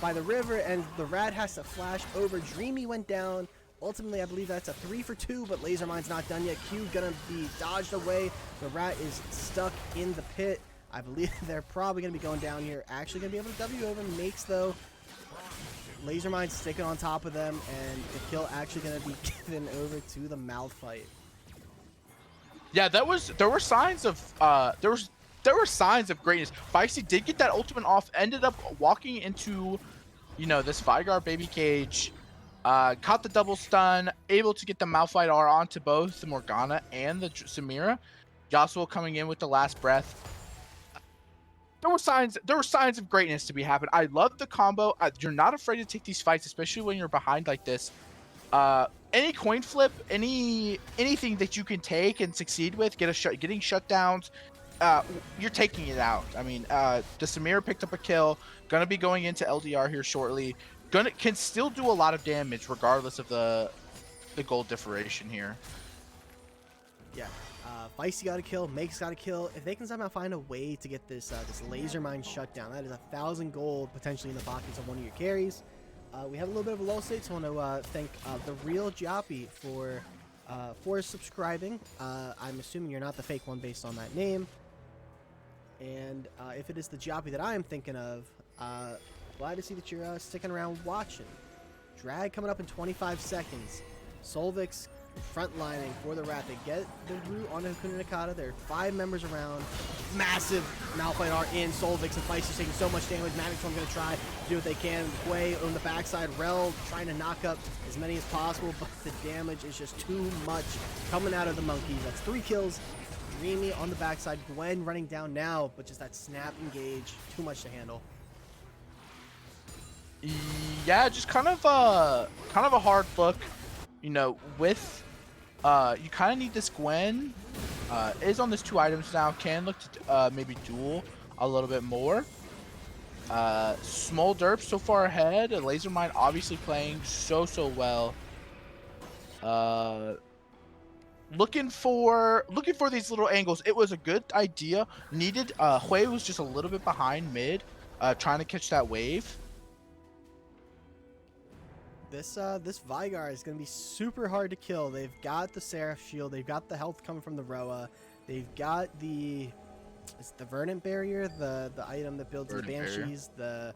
A: by the river, and the Rad has to flash over. Dreamy went down. Ultimately, I believe that's a 3 for 2, but Laser Mine's not done yet. Q gonna be dodged away. The Rat is stuck in the pit. I believe they're probably gonna be going down here. Actually gonna be able to W over. Makes, though. Laser Mine sticking on top of them, and the kill actually gonna be given over to the Malphite.
B: Yeah, there were signs of signs of greatness. Feisty did get that ultimate off, ended up walking into, this Vigar baby cage. Caught the double stun, able to get the Malphite R onto both the Morgana and the Samira. Yasuo coming in with the last breath. There were signs of greatness to be happened. I love the combo. You're not afraid to take these fights, especially when you're behind like this. Any coin flip, anything that you can take and succeed with, getting shutdowns, you're taking it out. I mean, the Samira picked up a kill. Gonna be going into LDR here shortly. Can still do a lot of damage regardless of the gold differentiation here.
A: Yeah, Feisty got a kill, Makes got a kill. If they can somehow find a way to get this Laser Mine shut down, that is 1,000 gold potentially in the pockets of one of your carries. We have a little bit of a low state, so I want to thank the real Joppy for subscribing. I'm assuming you're not the fake one based on that name. And if it is the Joppy that I am thinking of, glad to see that you're sticking around watching. Drag coming up in 25 seconds. Solvix frontlining for the Rat. They get the root onto Hakuna Nakata. There are 5 members around. Massive Malphite are in. Solvix and Feist is taking so much damage. Magnetstorm going to try to do what they can. Quay on the backside. Rel trying to knock up as many as possible, but the damage is just too much coming out of the monkeys. That's 3 kills. Dreamy on the backside. Gwen running down now, but just that snap engage. Too much to handle.
B: Yeah, just kind of a hard look, you know, with you kind of need this Gwen. Is on this 2 items now. Can look to maybe duel a little bit more. Small Derp so far ahead. Laser Mind obviously playing so well. Looking for these little angles. It was a good idea. Needed. Hui was just a little bit behind mid, trying to catch that wave.
A: This Vygar is going to be super hard to kill. They've got the Seraph Shield. They've got the health coming from the Roa. They've got the Verdant Barrier, the item that builds the Banshees, the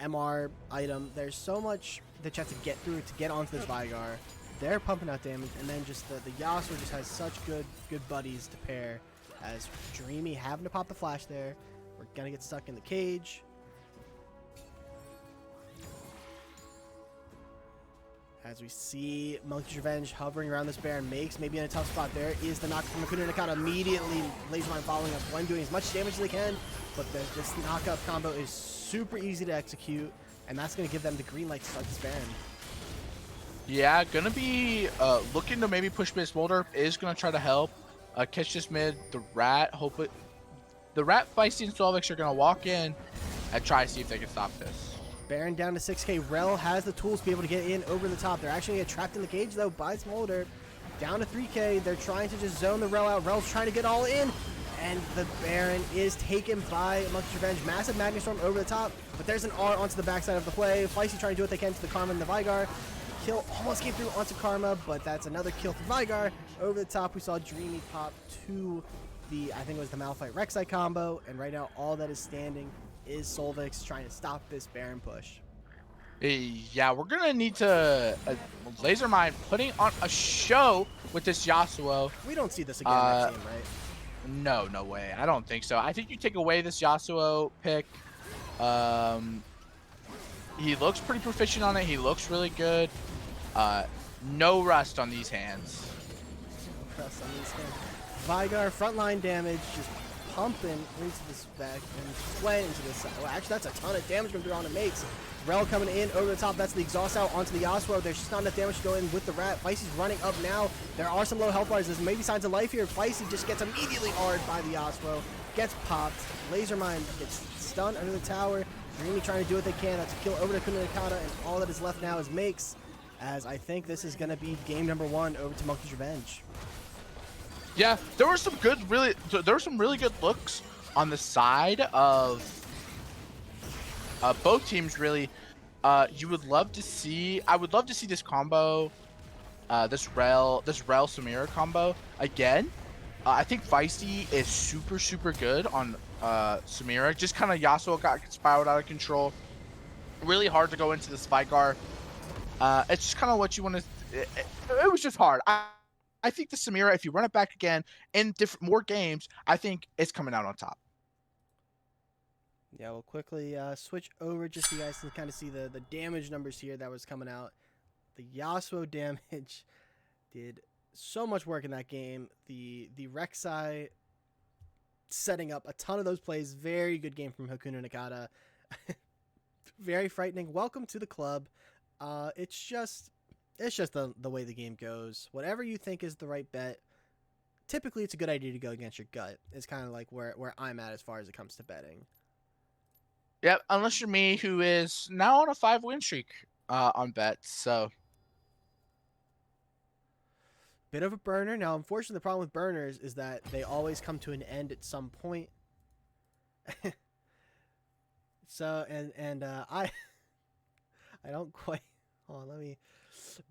A: MR item. There's so much that you have to get through to get onto this Vygar. They're pumping out damage, and then just the Yasuo just has such good buddies to pair. As Dreamy having to pop the flash there. We're going to get stuck in the cage. As we see Monkey's Revenge hovering around this Baron, makes maybe in a tough spot. There is the knock from Hakuna Nakata immediately. Laser Mind following up. Gwen doing as much damage as they can, but this knockup combo is super easy to execute, and that's going to give them the green light to start this Baron.
B: Yeah, gonna be looking to maybe push mid. Smolder is gonna try to help catch this mid. The Rat, the Rat, Feisty, and Solvix are gonna walk in and try to see if they can stop this.
A: Baron down to 6k. Rel has the tools to be able to get in over the top. They're actually going to get trapped in the cage, though, by Smolder. Down to 3k. They're trying to just zone the Rel out. Rel's trying to get all in. And the Baron is taken by Monkey's Revenge. Massive Magnetstorm over the top. But there's an R onto the backside of the play. Feisty trying to do what they can to the Karma and the Vygar. Kill almost came through onto Karma, but that's another kill for Vygar. Over the top, we saw Dreamy pop to the, I think it was the Malphite Rek'Sai combo. And right now, all that is standing is Solvix trying to stop this Baron push.
B: Yeah, we're gonna need to Laser Mind putting on a show with this Yasuo.
A: We don't see this again next game, right?
B: No way. I don't think so. I think you take away this Yasuo pick. He looks pretty proficient on it. He looks really good. No rust on these hands.
A: No rust on these hands. Vygar frontline damage just pumping into this back and way into this side. Well, actually, that's a ton of damage going through on it makes. Rel coming in over the top. That's the exhaust out onto the Yasuo. There's just not enough damage to go in with the Rat. Feisty's running up now. There are some low health bars. There's maybe signs of life here. Feisty just gets immediately R'd by the Yasuo. Gets popped. Laser Mind gets stunned under the tower. Dreamy trying to do what they can. That's a kill over to Hakuna Nakata, and all that is left now is Makes. As I think this is going to be game number 1 over to Monkey's Revenge.
B: Yeah, there were some really good looks on the side of both teams. Really, you would love to see. I would love to see this combo, this Rel Samira combo again. I think Feisty is super good on Samira. Just kind of Yasuo got spiraled out of control. Really hard to go into the Vygar. It's just kind of what you want to. It was just hard. I think the Samira, if you run it back again in more games, I think it's coming out on top.
A: Yeah, we'll quickly switch over just so you guys can kind of see the damage numbers here that was coming out. The Yasuo damage did so much work in that game. The Rek'Sai setting up a ton of those plays. Very good game from Hakuna Nakata. Very frightening. Welcome to the club. It's just the way the game goes. Whatever you think is the right bet, typically it's a good idea to go against your gut. It's kind of like where I'm at as far as it comes to betting.
B: Yep, unless you're me, who is now on a 5-win streak on bets. So,
A: bit of a burner. Now, unfortunately, the problem with burners is that they always come to an end at some point. So, I don't quite. Hold on, let me.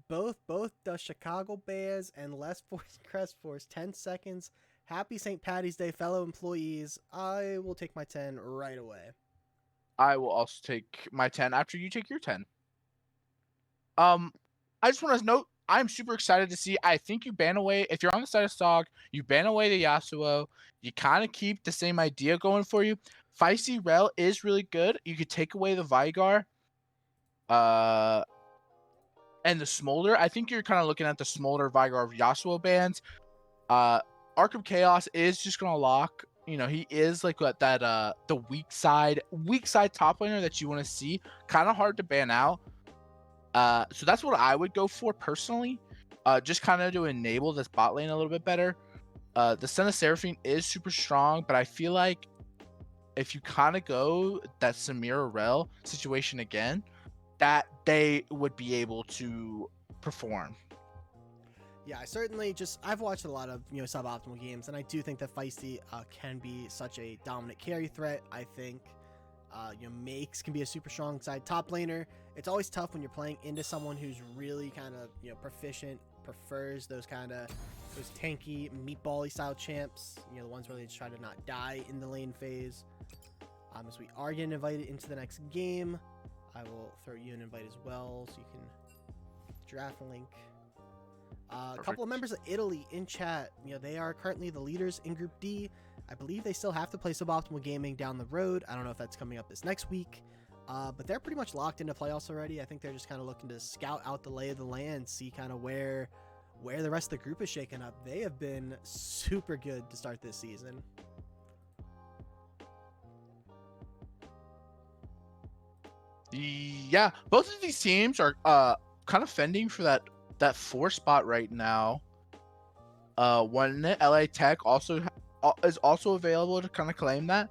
A: Both the Chicago Bears and Les Force Crest Force 10 seconds. Happy St. Patty's Day, fellow employees. I will take my 10 right away.
B: I will also take my 10 after you take your 10. I just want to note I'm super excited to see. I think you ban away, if you're on the side of Sog, you ban away the Yasuo. You kind of keep the same idea going for you. Feisty Rel is really good. You could take away the Vigar and the Smolder. I think you're kind of looking at the Smolder Vigar Yasuo bans. Arkham Chaos is just gonna lock. You know, he is like that the weak side top laner that you want to see. Kind of hard to ban out. So that's what I would go for personally. Just kind of to enable this bot lane a little bit better. The Son of Seraphine is super strong, but I feel like if you kind of go that Samira Rel situation again, that they would be able to perform.
A: Yeah, I've watched a lot of suboptimal games, and I do think that Feisty can be such a dominant carry threat. I think Makes can be a super strong side top laner. It's always tough when you're playing into someone who's really kind of proficient, prefers those tanky meatball-y style champs. The ones where they just try to not die in the lane phase. As we are getting invited into the next game, I will throw you an invite as well, so you can draft a link. A couple of members of Italy in chat. They are currently the leaders in Group D. I believe they still have to play Suboptimal Gaming down the road. I don't know if that's coming up this next week, but they're pretty much locked into playoffs already. I think they're just kind of looking to scout out the lay of the land, see kind of where the rest of the group is shaking up. They have been super good to start this season.
B: Yeah, both of these teams are kind of fending for that 4 spot right now. One LA Tech is also available to kind of claim that.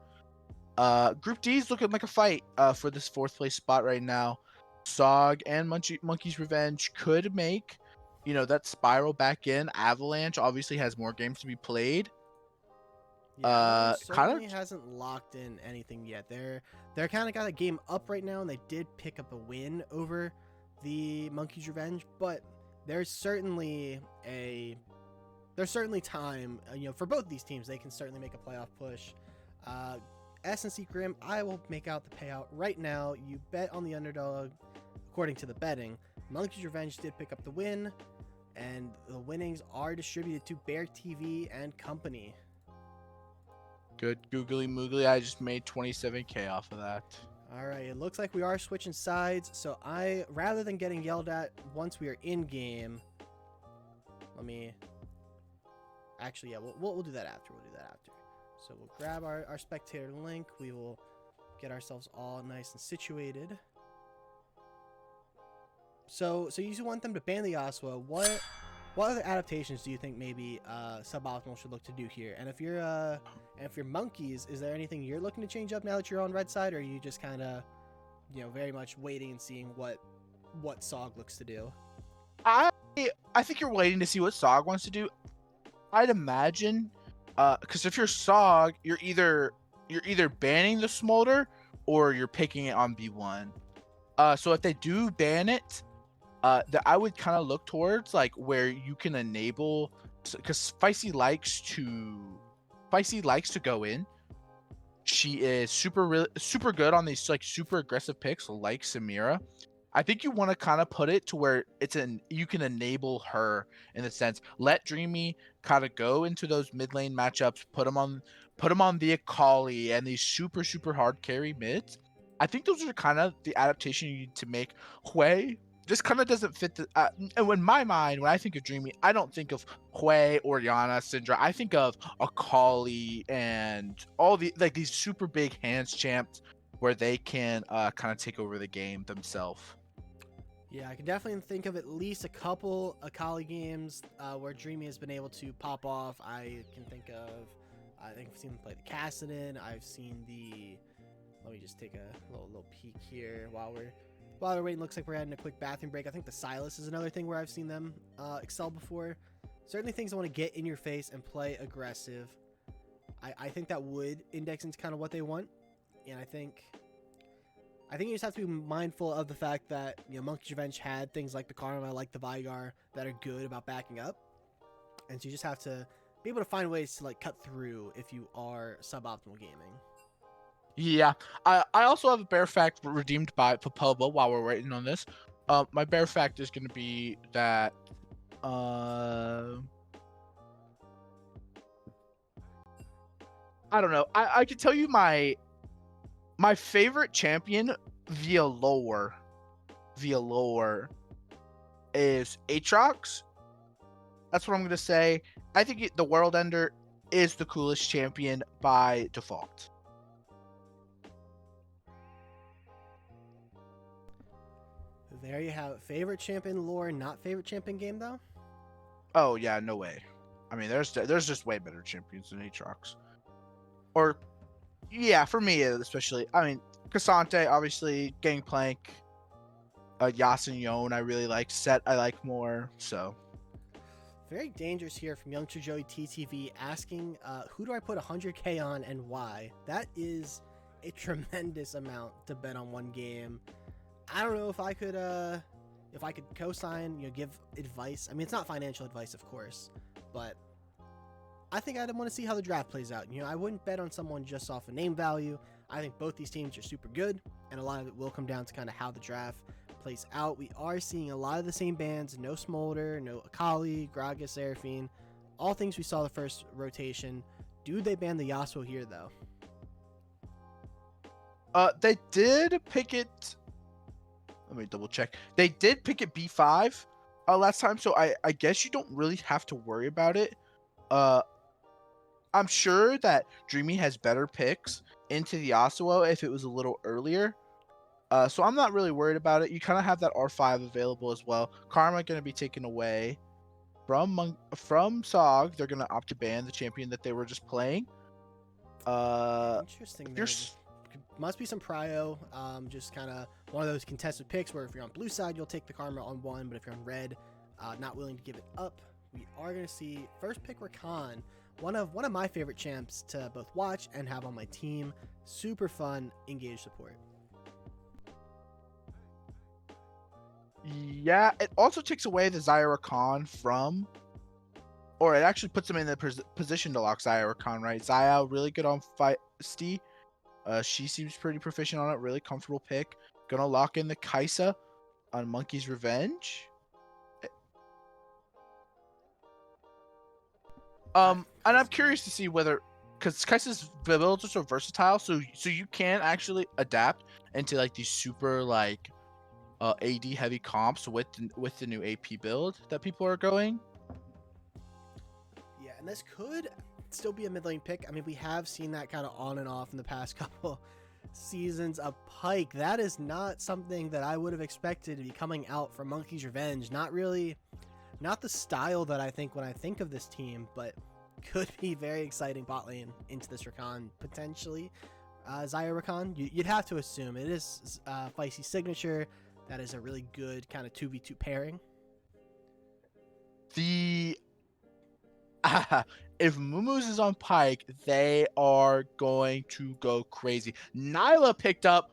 B: Group D is looking like a fight for this 4th place spot right now. Sog and Monkey's Revenge could make that spiral back in. Avalanche obviously has more games to be played.
A: Yeah, certainly hasn't locked in anything yet. They're kind of got a game up right now, and they did pick up a win over the Monkey's Revenge, but there's certainly time, for both these teams. They can certainly make a playoff push. SNC Grim, I will make out the payout right now. You bet on the underdog according to the betting. Monkey's Revenge did pick up the win, and the winnings are distributed to Bear TV and company.
B: Good googly moogly. I just made 27k off of that.
A: All right, it looks like we are switching sides. So rather than getting yelled at once we are in game, actually, yeah, we'll do that after. So we'll grab our spectator link. We will get ourselves all nice and situated. So you want them to ban the Yasuo. What other adaptations do you think maybe Suboptimal should look to do here? And if you're Monkeys, is there anything you're looking to change up now that you're on red side, or are you just kind of very much waiting and seeing what Sog looks to do?
B: I think you're waiting to see what Sog wants to do. I'd imagine, because if you're Sog, you're either banning the Smolder or you're picking it on B1. So if they do ban it, that I would kind of look towards like where you can enable, because Feisty likes to go in. She is super good on these like super aggressive picks like Samira. I think you want to kind of put it to where you can enable her in the sense, let Dreamy kind of go into those mid lane matchups, put them on the Akali and these super hard carry mids. I think those are kind of the adaptation you need to make. Hui just kind of doesn't fit and in my mind, when I think of Dreamy, I don't think of Hui, Orianna, Syndra. I think of Akali and all these super big hands champs where they can kind of take over the game themselves.
A: Yeah, I can definitely think of at least a couple Akali games where Dreamy has been able to pop off. I think I've seen him play the Kassadin. I've seen let me just take a little peek here while we're waiting. Looks like we're having a quick bathroom break. I think the Silas is another thing where I've seen them excel before. Certainly things that want to get in your face and play aggressive. I think that would index into kind of what they want. And I think you just have to be mindful of the fact that Monkey's Revenge had things like the Karma, like the Vigar, that are good about backing up, and so you just have to be able to find ways to like cut through if you are suboptimal gaming.
B: Yeah, I also have a bear fact redeemed by Popoba while we're waiting on this. My bear fact is going to be that I don't know. I can tell you my favorite champion via lore is Aatrox. That's what I'm gonna say. I think the World Ender is the coolest champion by default.
A: There you have it. Favorite champion lore, not favorite champion game though.
B: Oh yeah, no way. I mean, there's just way better champions than Aatrox. Or yeah, for me especially. I mean, Cassante, obviously, Gangplank, Yasun Yon, I really like. Set, I like more. So
A: Very dangerous here from Youngster Joey TTV asking, who do I put 100K on and why? That is a tremendous amount to bet on one game. I don't know if I could co-sign, give advice. I mean, it's not financial advice, of course, but I think I'd want to see how the draft plays out. I wouldn't bet on someone just off of name value. I think both these teams are super good, and a lot of it will come down to kind of how the draft plays out. We are seeing a lot of the same bands. No Smolder, no Akali, Gragas, Seraphine. All things we saw the first rotation. Do they ban the Yasuo here, though?
B: they did pick it. Let me double check. They did pick it B5 last time, so I guess you don't really have to worry about it. I'm sure that Dreamy has better picks into the Yasuo if it was a little earlier. So I'm not really worried about it. You kind of have that R5 available as well. Karma going to be taken away from Sog. They're going to opt to ban the champion that they were just playing.
A: Interesting. Must be some prio. Just kind of one of those contested picks where if you're on blue side, you'll take the Karma on one, but if you're on red, not willing to give it up. We are going to see first pick Rakan, one of my favorite champs to both watch and have on my team. Super fun, engaged support.
B: Yeah, it also takes away the Zyra Khan from, or it actually puts them in the position to lock Zyra Khan, right? Zaya, really good on Feisty. She seems pretty proficient on it, really comfortable pick. Gonna lock in the Kaisa on Monkey's Revenge. And I'm curious to see whether, because Kaisa's builds are so versatile, so you can actually adapt into like these super like AD heavy comps with the new AP build that people are going.
A: Yeah, and this could still be a mid lane pick. I mean, we have seen that kind of on and off in the past couple seasons. A Pyke, that is not something that I would have expected to be coming out from Monkey's Revenge. Not the style that I think when I think of this team, but could be very exciting bot lane into this Rakan potentially. Zyra Rakan, you'd have to assume it is Feisty signature. That is a really good kind of 2v2 pairing.
B: If Mumu's is on Pyke, they are going to go crazy. Nyla picked up.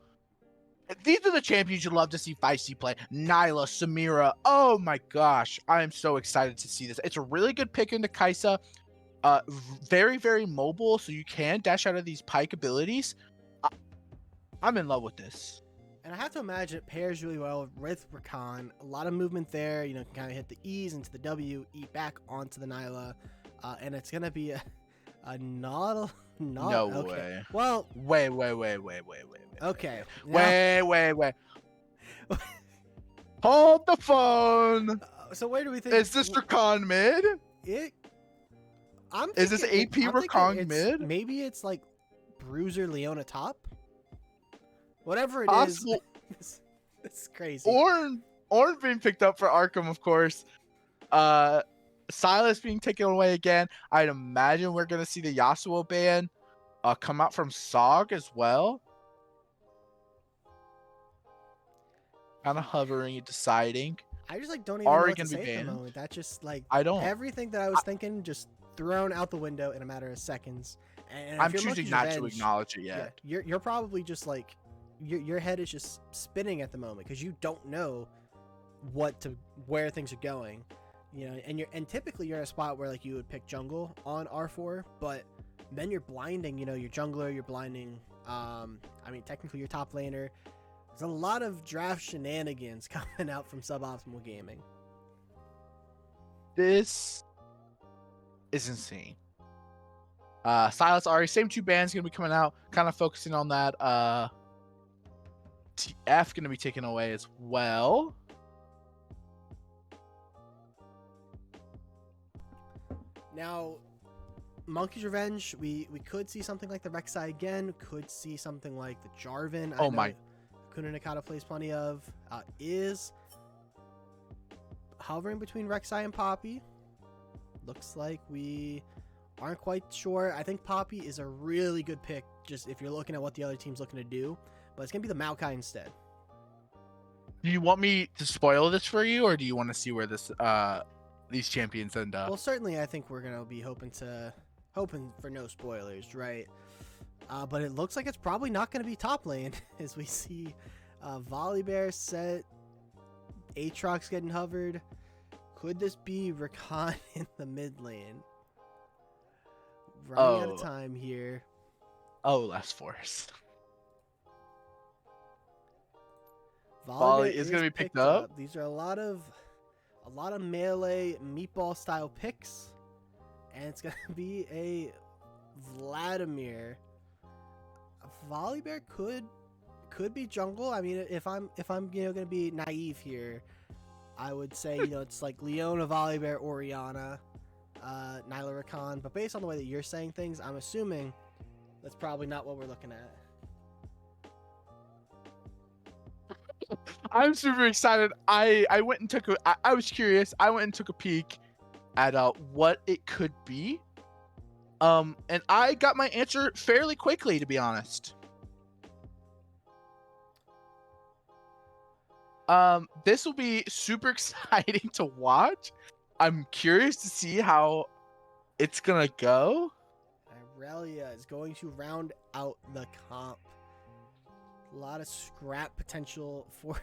B: These are the champions you'd love to see Feisty play. Nyla, Samira. Oh my gosh. I am so excited to see this. It's a really good pick into Kaisa. Very, very mobile, so you can dash out of these Pyke abilities. I'm in love with this.
A: And I have to imagine it pairs really well with Rakan. A lot of movement there. Can kind of hit the E's into the W, E back onto the Nyla. And it's going to be no
B: okay.
A: Way. Well,
B: wait.
A: Okay.
B: Wait. Hold the phone.
A: So where do we think?
B: Is this Rakan mid? Is this AP Rakan mid?
A: Maybe it's like Bruiser Leona top. Whatever it
B: Possible.
A: Is. It's crazy.
B: Ornn being picked up for Arkham, of course. Silas being taken away again. I'd imagine we're going to see the Yasuo ban come out from Sog as well. Kind of hovering and deciding.
A: I just don't even know what to say at the moment. That just everything that I was thinking just thrown out the window in a matter of seconds. And
B: I'm choosing not to acknowledge it yet.
A: Yeah, you're probably just like your head is just spinning at the moment because you don't know where things are going. And typically you're in a spot where like you would pick jungle on R4, but then you're blinding, your jungler, you're blinding, technically your top laner. There's a lot of draft shenanigans coming out from Suboptimal Gaming.
B: This is insane. Silas Ari, same two bands gonna be coming out, kind of focusing on that. TF gonna be taken away as well.
A: Now, Monkey's Revenge, we could see something like the Rek'Sai again. Could see something like the Jarvan.
B: Oh my!
A: Kuna Nakata plays plenty of. Is hovering between Rek'Sai and Poppy. Looks like we aren't quite sure. I think Poppy is a really good pick, just if you're looking at what the other team's looking to do. But it's gonna be the Maokai instead.
B: Do you want me to spoil this for you, or do you want to see where this these champions end up?
A: Well, certainly, I think we're gonna be hoping for no spoilers, right? But it looks like it's probably not gonna be top lane, as we see Volibear set, Aatrox getting hovered. Could this be Rakan in the mid lane? Running out of time here.
B: Oh, Last Force.
A: Volley
B: is going to be picked up.
A: These are a lot of melee meatball style picks, and it's going to be a Vladimir. Volibear could be jungle. I mean, if I'm going to be naive here, I would say it's like Leona, Volibear, Orianna, Nyla Rakan. But based on the way that you're saying things, I'm assuming that's probably not what we're looking at.
B: I'm super excited. I went and took I was curious. I went and took a peek at what it could be. And I got my answer fairly quickly, to be honest. This will be super exciting to watch. I'm curious to see how it's gonna go.
A: Irelia is going to round out the comp. A lot of scrap potential for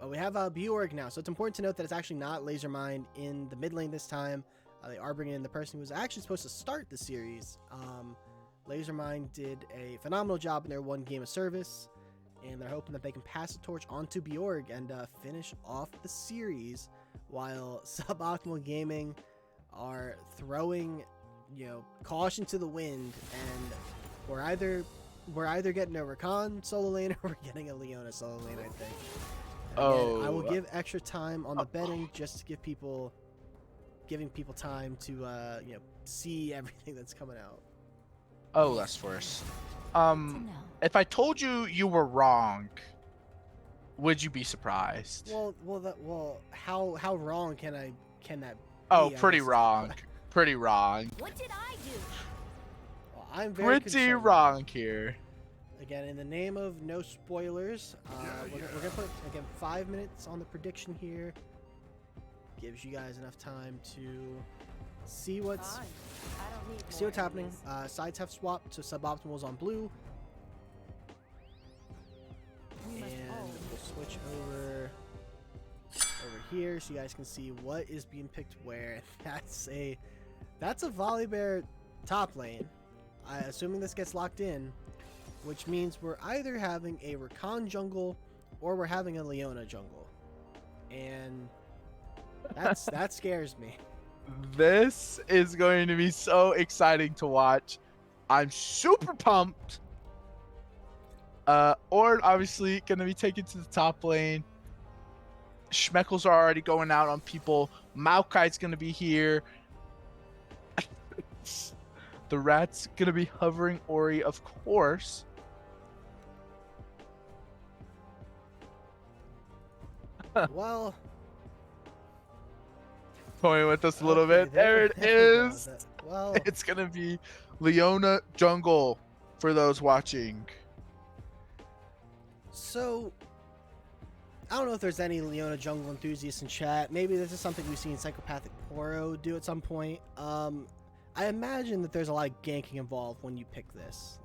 A: we have Bjorg now, so it's important to note that it's actually not Lasermind in the mid lane this time. They are bringing in the person who was actually supposed to start the series. Lasermind did a phenomenal job in their one game of service, and they're hoping that they can pass the torch on to Bjorg and finish off the series, while Suboptimal Gaming are throwing caution to the wind, and we're either getting a Rakan solo lane or we're getting a Leona solo lane, I think. Again, I will give extra time on the betting just to giving people time to see everything that's coming out.
B: Oh, Last Force. If I told you you were wrong, would you be surprised?
A: Well, how wrong can that be?
B: Oh, pretty wrong. Pretty wrong.
C: What did I do?
A: Well, I'm very
B: pretty
A: concerned.
B: wrong here.
A: Again, in the name of no spoilers, we're gonna put 5 minutes on the prediction here. Gives you guys enough time to see what's happening. Sides have swapped to Suboptimals on blue, and we'll switch over here so you guys can see what is being picked where. That's a Volibear top lane. Assuming this gets locked in, which means we're either having a Rakan jungle or we're having a Leona jungle, and that scares me.
B: This is going to be so exciting to watch. I'm super pumped. Ord obviously going to be taken to the top lane. Schmeckles are already going out on people. Maokai's going to be here. The Rat's going to be hovering Ori, of course.
A: Well,
B: toying with us a little bit. There it is.
A: Well,
B: it's going to be Leona jungle for those watching.
A: So, I don't know if there's any Leona jungle enthusiasts in chat. Maybe this is something we've seen Psychopathic Poro do at some point. I imagine that there's a lot of ganking involved when you pick this.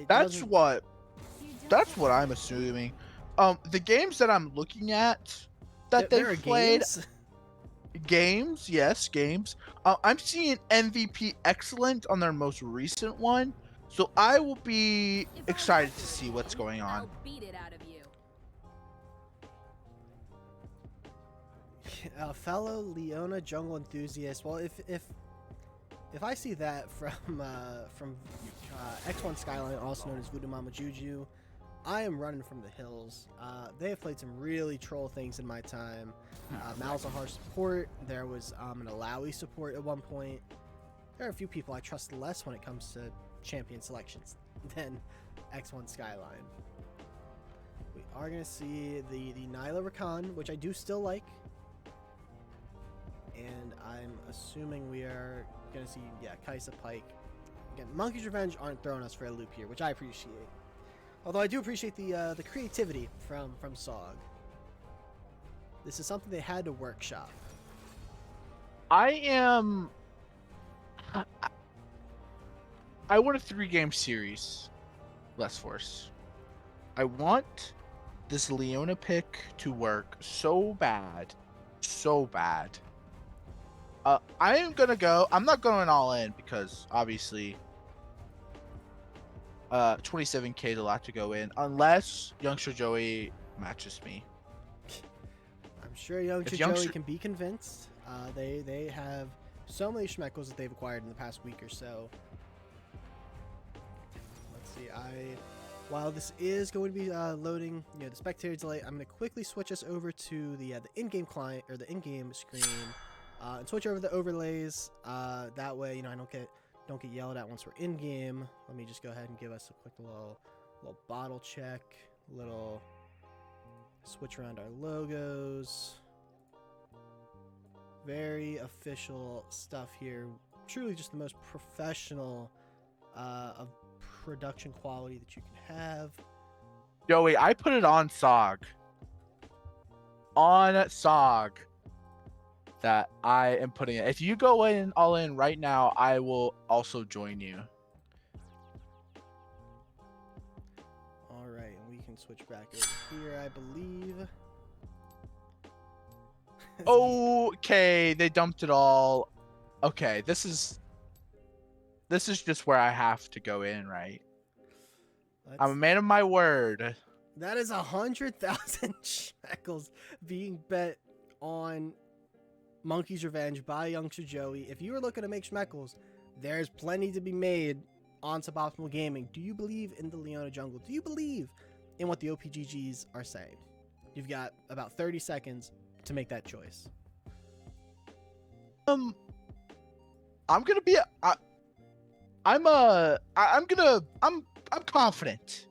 B: That's what I'm assuming. The games that I'm looking at that they've played, games, yes, games. I'm seeing MVP excellent on their most recent one, so I will be excited to see what's going on.
C: I'll beat it out of you.
A: fellow Leona jungle enthusiast. Well, if I see that from X1 Skyline, also known as Voodoo Mama Juju, I am running from the hills. They have played some really troll things in my time. Malzahar support. There was an Alawi support at one point. There are a few people I trust less when it comes to champion selections than X1 Skyline. We are going to see the Nyla Rakan, which I do still like. And I'm assuming we are going to see, Kaisa Pike. Again, Monkey's Revenge aren't throwing us for a loop here, which I appreciate. Although I do appreciate the creativity from SOG. This is something they had to workshop.
B: I want a 3-game series, Less Force. I want this Leona pick to work so bad. I am gonna go. I'm not going all in because obviously 27k is a lot to go in unless Youngster Joey matches me.
A: I'm sure Youngster Joey can be convinced. They have so many Schmeckles that they've acquired in the past week or so. Let's see. While this is going to be loading, the spectator delay, I'm going to quickly switch us over to the in-game client or the in-game screen and switch over the overlays. That way, I don't get yelled at once we're in game. Let me just go ahead and give us a quick little bottle check, little switch around our logos. Very official stuff here. Truly just the most professional of production quality that you can have.
B: Joey, I put it on SOG. That I am putting it. If you go in all in right now, I will also join you.
A: All right, and we can switch back over here, I believe.
B: Okay, they dumped it all. Okay, this is just where I have to go in, right? I'm a man of my word.
A: That is 100,000 shekels being bet on Monkey's Revenge by Youngster Joey. If you were looking to make Schmeckles, there's plenty to be made on Suboptimal Gaming. Do you believe in the Leona jungle? Do you believe in what the OPGGs are saying? You've got about 30 seconds to make that choice.
B: I'm confident.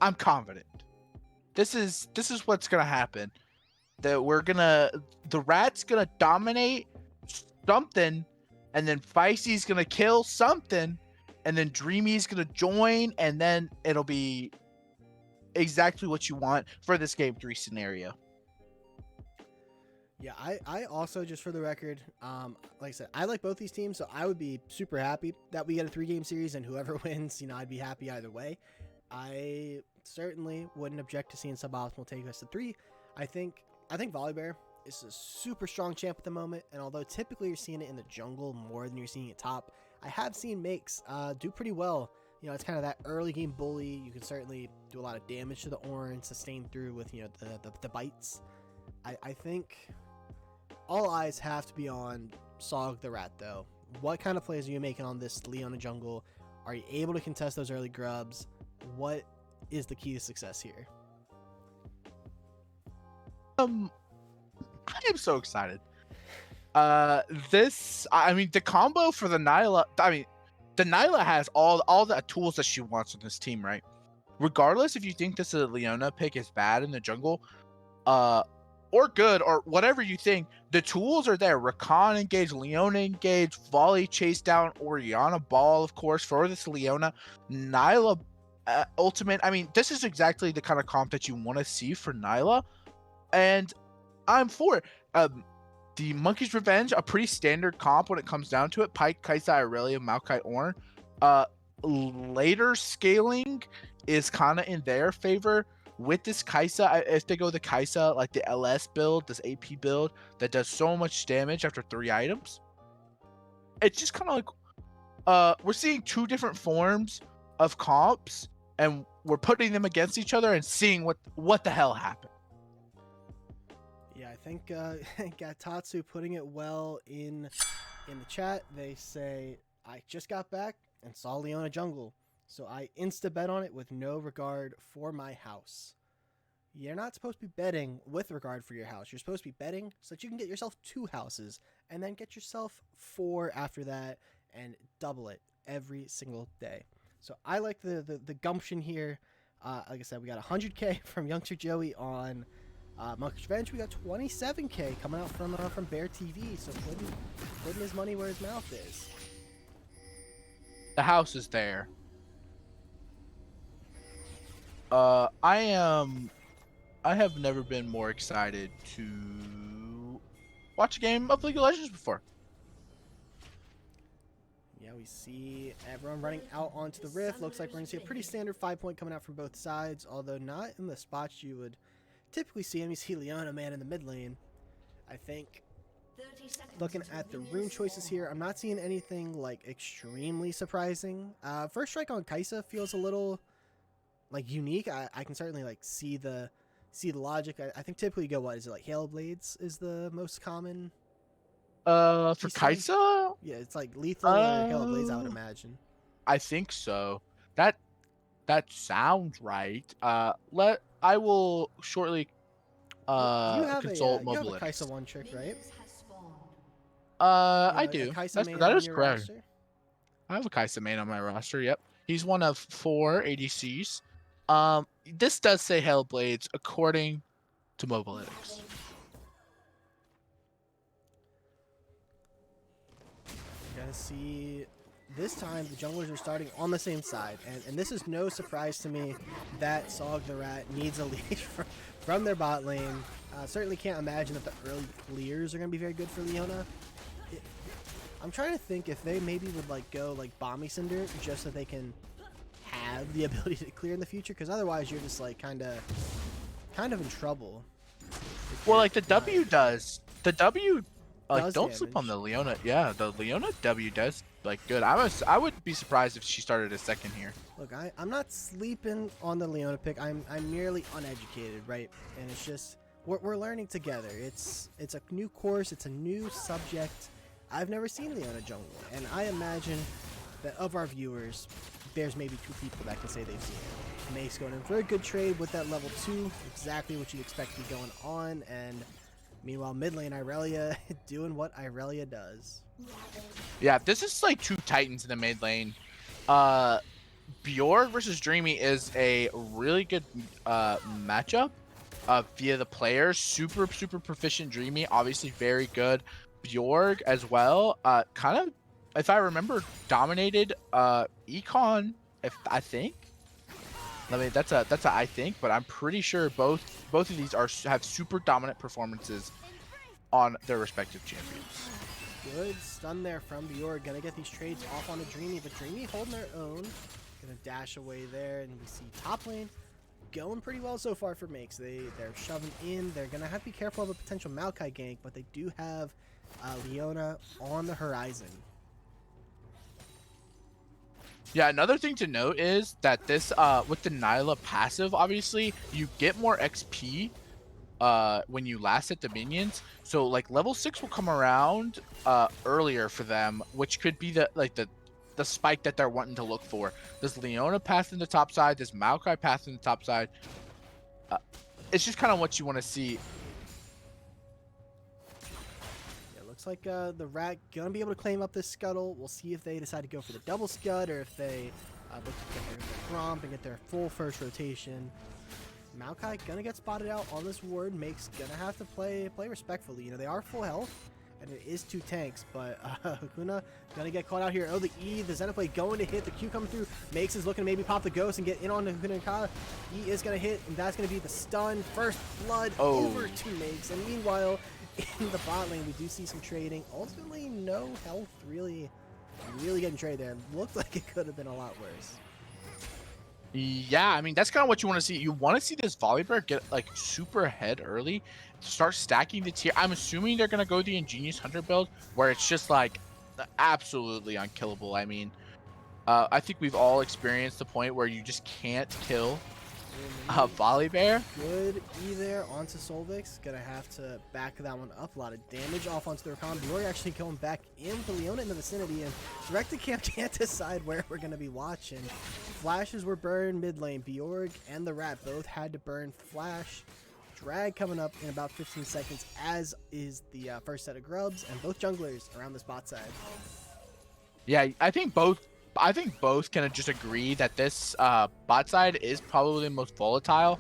B: I'm confident. This is what's gonna happen. That the rat's gonna dominate something, and then Feisty's gonna kill something, and then Dreamy's gonna join, and then it'll be exactly what you want for this game 3 scenario.
A: Yeah, I also, just for the record, like I said, I like both these teams, so I would be super happy that we get a 3-game series, and whoever wins, I'd be happy either way. I certainly wouldn't object to seeing Suboptimal take us to 3. I think Volibear is a super strong champ at the moment, and although typically you're seeing it in the jungle more than you're seeing it top, I have seen Makes do pretty well. It's kind of that early game bully. You can certainly do a lot of damage to the Orange, sustain through with the bites. I think all eyes have to be on Sog the Rat, though. What kind of plays are you making on this Leona jungle? Are you able to contest those early grubs? What is the key to success here?
B: I am so excited. The combo for the Nyla. The Nyla has all the tools that she wants on this team, right? Regardless if you think this Leona pick is bad in the jungle, or good, or whatever you think, the tools are there. Rakan engage, Leona engage, volley chase down, Orianna ball, of course, for this Leona. Nyla ultimate. This is exactly the kind of comp that you want to see for Nyla, and I'm for it. The Monkey's Revenge, a pretty standard comp when it comes down to it. Pike, Kaisa, Irelia, Maokai, Ornn. Later scaling is kind of in their favor. With this Kaisa, if they go the Kaisa, like the LS build, this AP build, that does so much damage after 3 items, it's just kind of like, we're seeing 2 different forms of comps, and we're putting them against each other and seeing what the hell happened.
A: Yeah, think Gatatsu putting it well in the chat. They say, I just got back and saw Leona jungle, so I insta-bet on it with no regard for my house. You're not supposed to be betting with regard for your house. You're supposed to be betting so that you can get yourself 2 houses and then get yourself 4 after that and double it every single day. So I like the gumption here. Like I said, we got 100K from Youngster Joey on Monkey's Revenge. We got 27K coming out from Bear TV. So putting his money where his mouth is.
B: The house is there. I have never been more excited to watch a game of League of Legends before.
A: Yeah, we see everyone running out onto the Rift. Looks like we're going to see a pretty standard 5-point coming out from both sides, although not in the spots you would typically see him. You see Leona, man, in the mid lane. I think looking at the rune choices here, I'm not seeing anything like extremely surprising. First strike on Kai'Sa feels a little like unique. I can certainly like see the logic. I think typically you go, what is it, like Hail Blades is the most common?
B: For Kai'Sa?
A: Yeah, it's like lethal or Hail Blades, I would imagine.
B: I think so. That sounds right. I will shortly consult
A: you have a
B: Mobalytics.
A: Kai'Sa one trick, right?
B: I do. That is correct.
A: Roster?
B: I have a Kai'Sa main on my roster. Yep, he's one of 4 ADCs. This does say Hellblades according to Mobalytics.
A: You're gonna see this time the junglers are starting on the same side, and this is no surprise to me that Sog the Rat needs a lead from their bot lane. Certainly can't imagine that the early clears are gonna be very good for Leona. I'm trying to think if they maybe would like go like Bomby Cinder just so they can have the ability to clear in the future, because otherwise you're just like kind of in trouble.
B: Well, like the W does. The W like
A: Does
B: don't
A: damage.
B: sleep on the Leona. Yeah, the Leona W does like good. I would be surprised if she started a second here.
A: Look, I'm not sleeping on the Leona pick. I'm merely uneducated, right? And it's just we're learning together. It's a new course. It's a new subject. I've never seen Leona jungle, and I imagine that of our viewers, there's maybe 2 people that can say they've seen it. Mace going in for a good trade with that level 2, exactly what you'd expect to be going on, and meanwhile mid lane Irelia doing what Irelia does.
B: Yeah, this is like 2 titans in the mid lane. Bjorg versus Dreamy is a really good matchup via the players. Super proficient Dreamy, obviously very good. Bjorg as well, kind of, if I remember, dominated Econ. I think. I mean, that's a I think, but I'm pretty sure both of these have super dominant performances on their respective champions.
A: Good stun there from Bjorg. Gonna get these trades off on a Dreamy, but Dreamy holding their own. Gonna dash away there, and we see top lane going pretty well so far for Makes. They're shoving in. They're gonna have to be careful of a potential Maokai gank, but they do have Leona on the horizon.
B: Yeah, another thing to note is that this with the Nyla passive, obviously you get more XP when you last hit the minions. So like level 6 will come around earlier for them, which could be the spike that they're wanting to look for. Does Leona path in the top side? Does Maokai path in the top side? It's just kind of what you want to see.
A: Looks like the Rat gonna be able to claim up this scuttle. We'll see if they decide to go for the double scud or if they look to get their Gromp and get their full first rotation. Maokai gonna get spotted out on this ward. Makes gonna have to play respectfully. You know, they are full health, and it is 2 tanks, but Hakuna gonna get caught out here. Oh, the E, the Xenoblade going to hit. The Q coming through. Makes is looking to maybe pop the Ghost and get in on the Hakuna and Kala. E is gonna hit, and that's gonna be the stun. First blood over to Makes, and meanwhile, in the bot lane, we do see some trading. Ultimately, no health really getting traded there. Looked like it could have been a lot worse.
B: Yeah, I mean, that's kind of what you want to see. You want to see this Volibear get like super ahead early, start stacking the tier. I'm assuming they're going to go the Ingenious Hunter build where it's just like absolutely unkillable. I mean, I think we've all experienced the point where you just can't kill Volley Bear.
A: Good E there onto Solvix. Gonna have to back that one up. A lot of damage off onto the Rakan. Bjorg actually going back in with Leona in the vicinity, and Recticamp can't decide where we're gonna be watching. Flashes were burned mid lane. Bjorg and the Rat both had to burn Flash. Drag coming up in about 15 seconds, as is the first set of grubs, and both junglers around this bot side.
B: Yeah, I think both can just agree that this bot side is probably the most volatile.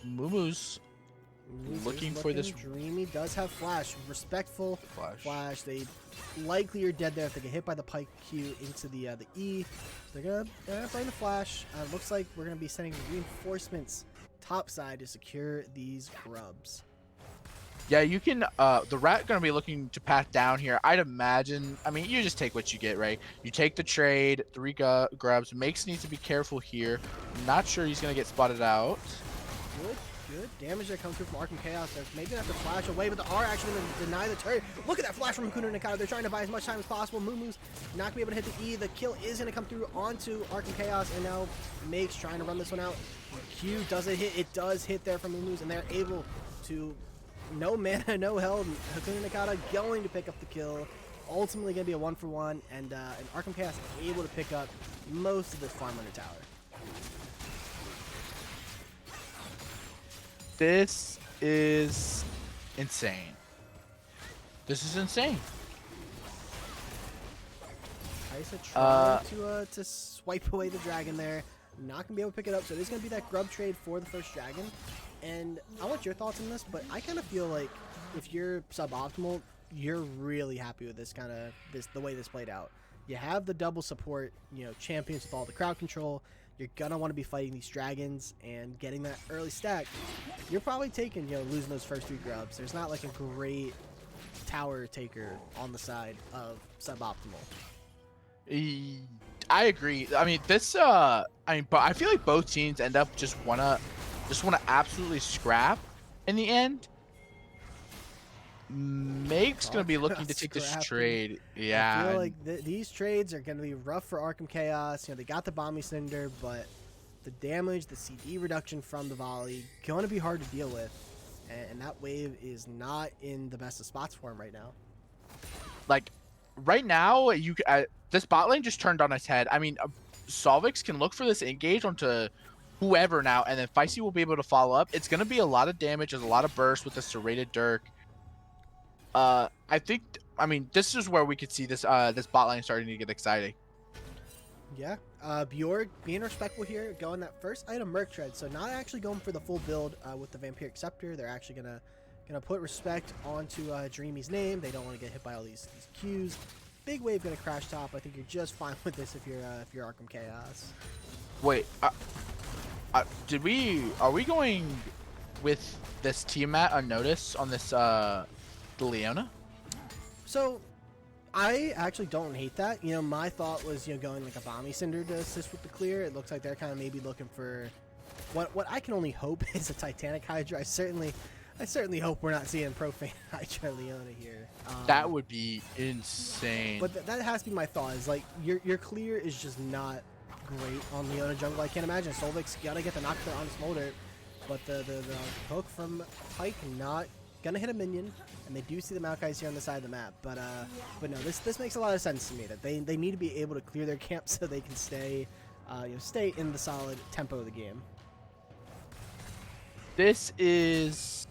B: Mumu's looking for this.
A: Dreamy does have Flash. Respectful Flash. They likely are dead there if they get hit by the Pike Q into the E. They're gonna burn the Flash. Looks like we're gonna be sending reinforcements topside to secure these grubs.
B: Yeah, you can. The Rat gonna be looking to path down here. I'd imagine. I mean, you just take what you get, right? You take the trade. 3 grubs. Makes needs to be careful here. Not sure he's gonna get spotted out.
A: Good damage that comes through from Arkham Chaos. They're maybe gonna have to flash away, but they are actually going to deny the turret. Look at that flash from Hakuna Nakata. They're trying to buy as much time as possible. Mumu's not going to be able to hit the E. The kill is going to come through onto Arkham Chaos, and now Make's trying to run this one out. Q doesn't hit. It does hit there from Mumu's, and they're able to, no mana, no health. Hakuna Nakata going to pick up the kill. Ultimately going to be a 1-for-1, and Arkham Chaos able to pick up most of this farm under tower.
B: This is insane. This is insane.
A: Kaisa trying to swipe away the dragon there. Not gonna be able to pick it up, so it is gonna be that grub trade for the first dragon. And I want your thoughts on this, but I kind of feel like if you're suboptimal, you're really happy with the way this played out. You have the double support, champions with all the crowd control. You're gonna want to be fighting these dragons and getting that early stack. You're probably taking, losing those first 3 grubs. There's not like a great tower taker on the side of suboptimal.
B: I agree. I mean, but I feel like both teams end up just wanna absolutely scrap in the end. Make's gonna be looking to take this trade. Yeah.
A: I feel like these trades are gonna be rough for Arkham Chaos. They got the Bombing Cinder, but the damage, the CD reduction from the volley, gonna be hard to deal with. And that wave is not in the best of spots for him right now.
B: Like, right now, this bot lane just turned on its head. I mean, Solvix can look for this engage onto whoever now, and then Feisty will be able to follow up. It's gonna be a lot of damage. There's a lot of burst with the serrated Dirk. I mean, this is where we could see this bot lane starting to get exciting.
A: Yeah, Bjorg being respectful here, going that first item Merc Tread, so not actually going for the full build with the Vampiric Scepter. They're actually gonna put respect onto Dreamy's name. They don't want to get hit by all these Qs. Big wave gonna crash top. I think you're just fine with this if you're Arkham Chaos.
B: Wait, are we going with this Tiamat unnoticed on this the Leona?
A: So I actually don't hate that. My thought was going like a Bombing Cinder to assist with the clear. It looks like they're kind of maybe looking for what I can only hope is a Titanic Hydra. I certainly hope we're not seeing Profane Hydra Leona here.
B: That would be insane.
A: But that has to be my thought. Is like your clear is just not great on Leona jungle. I can't imagine Solvix gotta get the knock there on Smolder, but the hook from Pike not gonna hit a minion, and they do see the Maokai's here on the side of the map. But no, this makes a lot of sense to me that they need to be able to clear their camp so they can stay in the solid tempo of the game.
B: This is,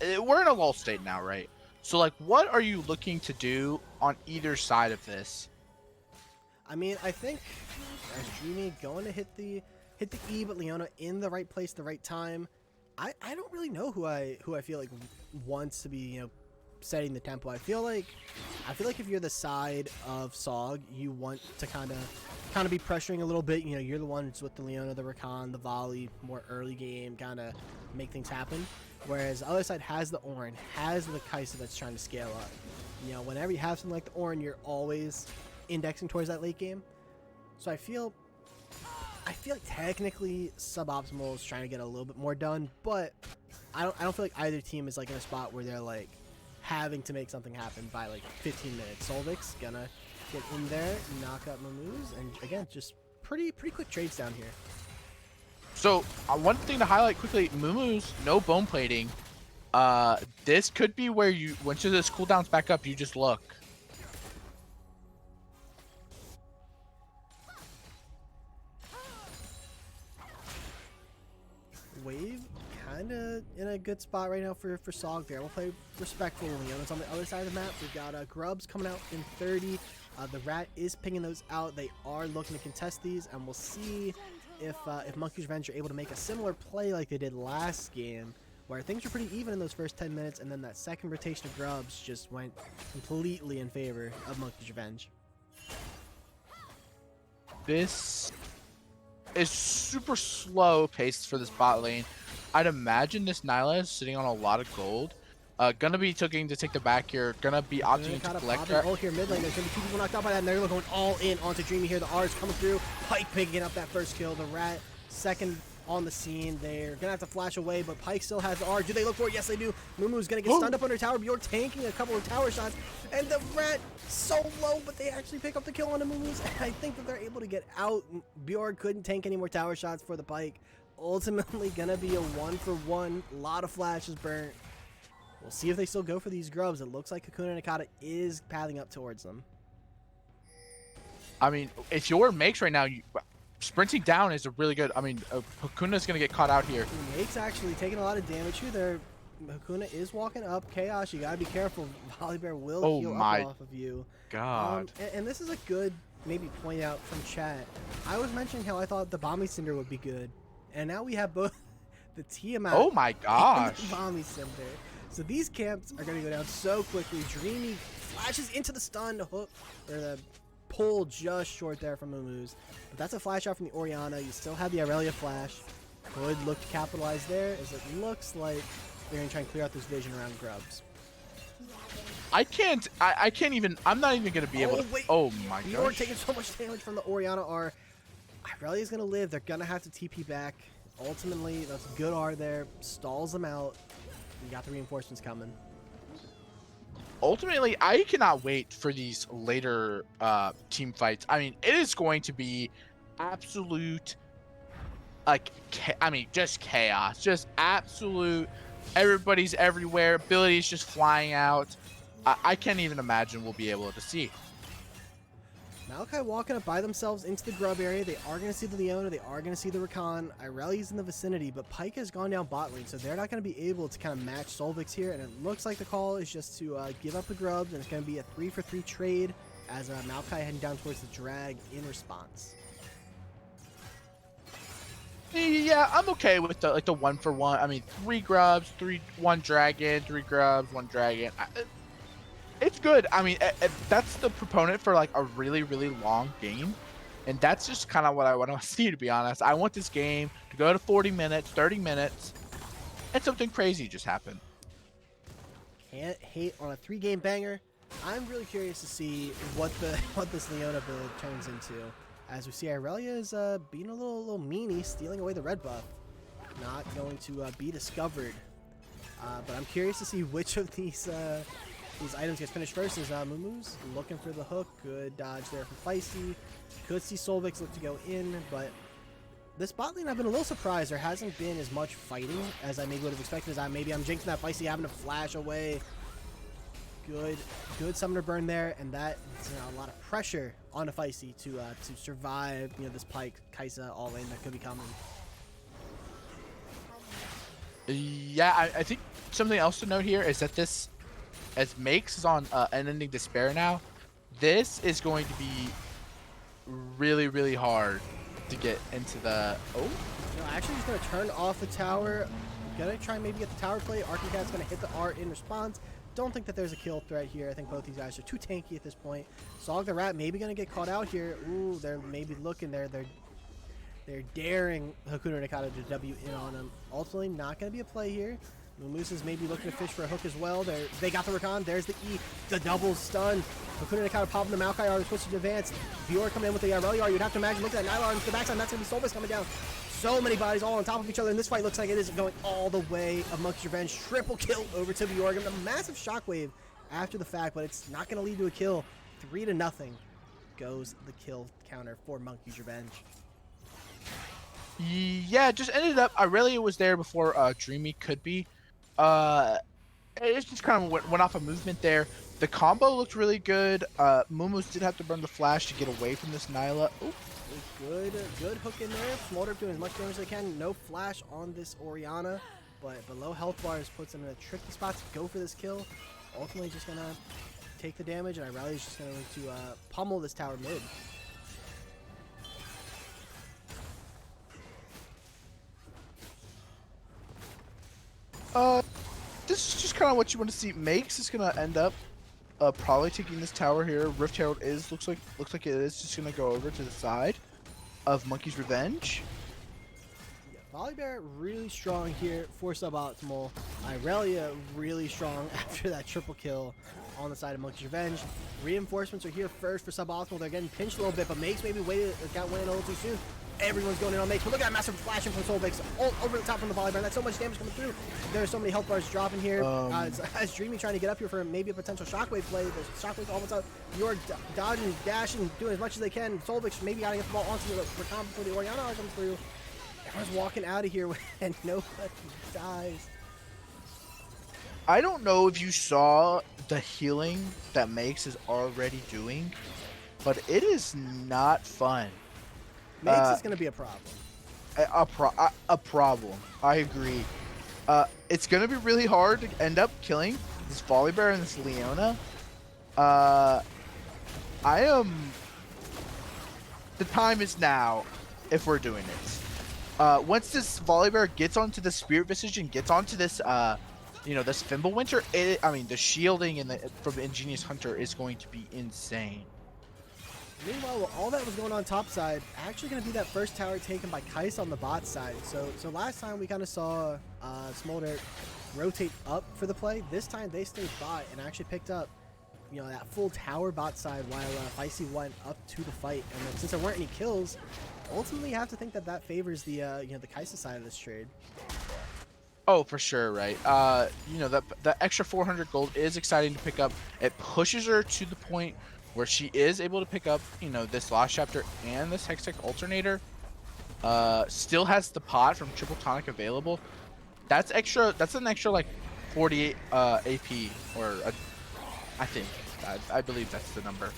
B: we're in a lull state now, right? So like, what are you looking to do on either side of this?
A: I mean, I think as Dreamy going to hit the E, but Leona in the right place, the right time. I don't really know who I feel like wants to be setting the tempo. I feel like if you're the side of Sog, you want to kind of be pressuring a little bit. You're the ones with the Leona, the Rakan, the volley, more early game, kind of make things happen. Whereas the other side has the Ornn, has the Kaisa that's trying to scale up. Whenever you have something like the Ornn, you're always indexing towards that late game. So I feel like technically suboptimal is trying to get a little bit more done, but I don't feel like either team is like in a spot where they're like having to make something happen by like 15 minutes. Solvix gonna get in there, knock up Mamoose, and again, just pretty quick trades down here.
B: So one thing to highlight quickly, Mumu's no bone plating. This could be where you, once this cooldowns back up, you just look.
A: Wave kind of in a good spot right now for Sog there. We'll play respectfully. Leona's on the other side of the map. We've got Grubs coming out in 30. The Rat is pinging those out. They are looking to contest these, and we'll see if Monkey's Revenge are able to make a similar play like they did last game, where things were pretty even in those first 10 minutes, and then that second rotation of Grubs just went completely in favor of Monkey's Revenge.
B: This is super slow paced for this bot lane. I'd imagine this Nyla is sitting on a lot of gold. Gonna be looking to take the back here. Gonna be opting to collect her.
A: Oh, here mid lane. There's gonna be 2 people knocked out by that, and they're going all in onto Dreamy here. The R is coming through. Pike picking up that first kill. The Rat second on the scene. They're gonna have to flash away, but Pike still has the R. Do they look for it? Yes, they do. Mumu's gonna get stunned up under tower. Bjork tanking a couple of tower shots, and the Rat so low, but they actually pick up the kill on the Mumu's. And I think that they're able to get out. Bjork couldn't tank any more tower shots for the Pike. Ultimately, gonna be a 1-for-1. A lot of flashes burnt. We'll see if they still go for these Grubs. It looks like Hakuna Nakata is pathing up towards them.
B: I mean, if you're Makes right now, sprinting down is a really good. I mean, Hakuna's gonna get caught out here.
A: Makes actually taking a lot of damage here. There, Hakuna is walking up. Chaos, you gotta be careful. Volibear will heal up off of you.
B: God.
A: And this is a good maybe point out from chat. I was mentioning how I thought the Bomby Cinder would be good, and now we have both the Tiamat.
B: Oh my gosh.
A: And the Bomby Cinder. So these camps are going to go down so quickly. Dreamy flashes into the stun hook, or the pull just short there from Mumu's. But that's a flash out from the Orianna. You still have the Aurelia flash. Could look to capitalize there, as it looks like they're going to try and clear out this vision around Grubs.
B: I can't even, I'm not even going to be able to.
A: Wait.
B: Oh my gosh.
A: You're taking so much damage from the Orianna R. Aurelia's going to live. They're going to have to TP back. Ultimately, that's good R there. Stalls them out. You got the reinforcements coming.
B: Ultimately, I cannot wait for these later team fights. I mean, it is going to be absolute, like, just chaos. Just absolute, everybody's everywhere. Abilities just flying out. I can't even imagine we'll be able to see.
A: Maokai walking up by themselves into the Grub area. They are going to see the Leona. They are going to see the Rakan. Irelia's in the vicinity, but Pyke has gone down bot lane, so they're not going to be able to kind of match Solvix here. And it looks like the call is just to give up the Grubs, and it's going to be a 3-for-3 trade as Maokai heading down towards the Drag in response.
B: Yeah, I'm okay with the 1-for-1. I mean, 3 Grubs, 1 Dragon, 3 Grubs, 1 Dragon. It's good. I mean, that's the proponent for like a really, really long game. And that's just kind of what I want to see, to be honest. I want this game to go to 40 minutes, 30 minutes, and something crazy just happen.
A: Can't hate on a 3-game banger. I'm really curious to see what this Leona build turns into. As we see, Irelia is being a little meanie, stealing away the red buff. Not going to be discovered. But I'm curious to see which of these items gets finished first. Is Mumu's looking for the hook. Good dodge there from Feisty. Could see Solvix look to go in, but this bot lane I've been a little surprised. There hasn't been as much fighting as I maybe would have expected. As maybe I'm jinxing that Feisty having to flash away. Good summoner burn there, and that is a lot of pressure on a Feisty to survive. This Pyke Kaisa all in that could be coming.
B: Yeah, I think something else to note here is that this, as Makes is on Unending Despair now, this is going to be really, really hard to get into the... Oh?
A: No, actually he's going to turn off the tower. Going to try and maybe get the tower play. Arcticat's going to hit the R in response. Don't think that there's a kill threat here. I think both these guys are too tanky at this point. Sog the Rat maybe going to get caught out here. Ooh, they're maybe looking there. They're daring Hakuna Nakata to W in on him. Ultimately, not going to be a play here. Moose is maybe looking to fish for a hook as well. They got the Rakan. There's the E. The double stun. Hakuna Nakata popping the Maokai R. They're supposed to advance. Vior coming in with the Aurelia R. You'd have to imagine, look at that Nylar into the backside. That's going to be Solvix coming down. So many bodies all on top of each other. And this fight looks like it is going all the way of Monkey's Revenge. Triple kill over to Vior. A massive shockwave after the fact, but it's not going to lead to a kill. 3-0. goes the kill counter for Monkey's Revenge.
B: Yeah, it just ended up. Aurelia was there before Dreamy could be. It just kind of went off a movement there. The combo looked really good. Moomoo's did have to burn the flash to get away from this Nyla. Ooh.
A: Good hook in there. Smolder doing as much damage as they can. No flash on this Orianna, but below health bars puts them in a tricky spot to go for this kill. Ultimately, just gonna take the damage, and Irelia's just going to pummel this tower mid.
B: This is just kind of what you want to see. Makes is gonna end up probably taking this tower here. Rift Herald looks like it is just gonna go over to the side of Monkey's Revenge.
A: Yeah, Volibear really strong here for suboptimal. Irelia really strong after that triple kill on the side of Monkey's Revenge. Reinforcements are here first for suboptimal. They're getting pinched a little bit, but Makes maybe got went a little too soon. Everyone's going in on Makes, but look at that massive flashing from Solveig all over the top from the Volibear. That's so much damage coming through. There are so many health bars dropping here. As Dreamy trying to get up here for maybe a potential shockwave play. The shockwave's almost out. You're dodging, dashing, doing as much as they can. Solveig maybe gotta get the ball onto the recon before the Orianna comes through. Everyone's walking out of here and nobody dies.
B: I don't know if you saw the healing that Makes is already doing, but it is not fun.
A: Makes is going to be a problem.
B: A problem. I agree. It's going to be really hard to end up killing this Volibear and this Leona. The time is now if we're doing it. Once this Volibear gets onto the Spirit Visage and gets onto this, this Fimbulwinter, the shielding from Ingenious Hunter is going to be insane.
A: Meanwhile, all that was going on top side, actually going to be that first tower taken by Kais on the bot side. So last time we kind of saw Smolder rotate up for the play. This time they stayed bot and actually picked up, that full tower bot side while Feisty went up to the fight. And then since there weren't any kills, ultimately you have to think that favors the the Kaisa side of this trade.
B: Oh, for sure, right. The extra 400 gold is exciting to pick up. It pushes her to the point where she is able to pick up, this Lost Chapter and this Hextech Alternator. Still has the pot from Triple Tonic available. That's an extra like 48 AP, or I think. I believe that's the number.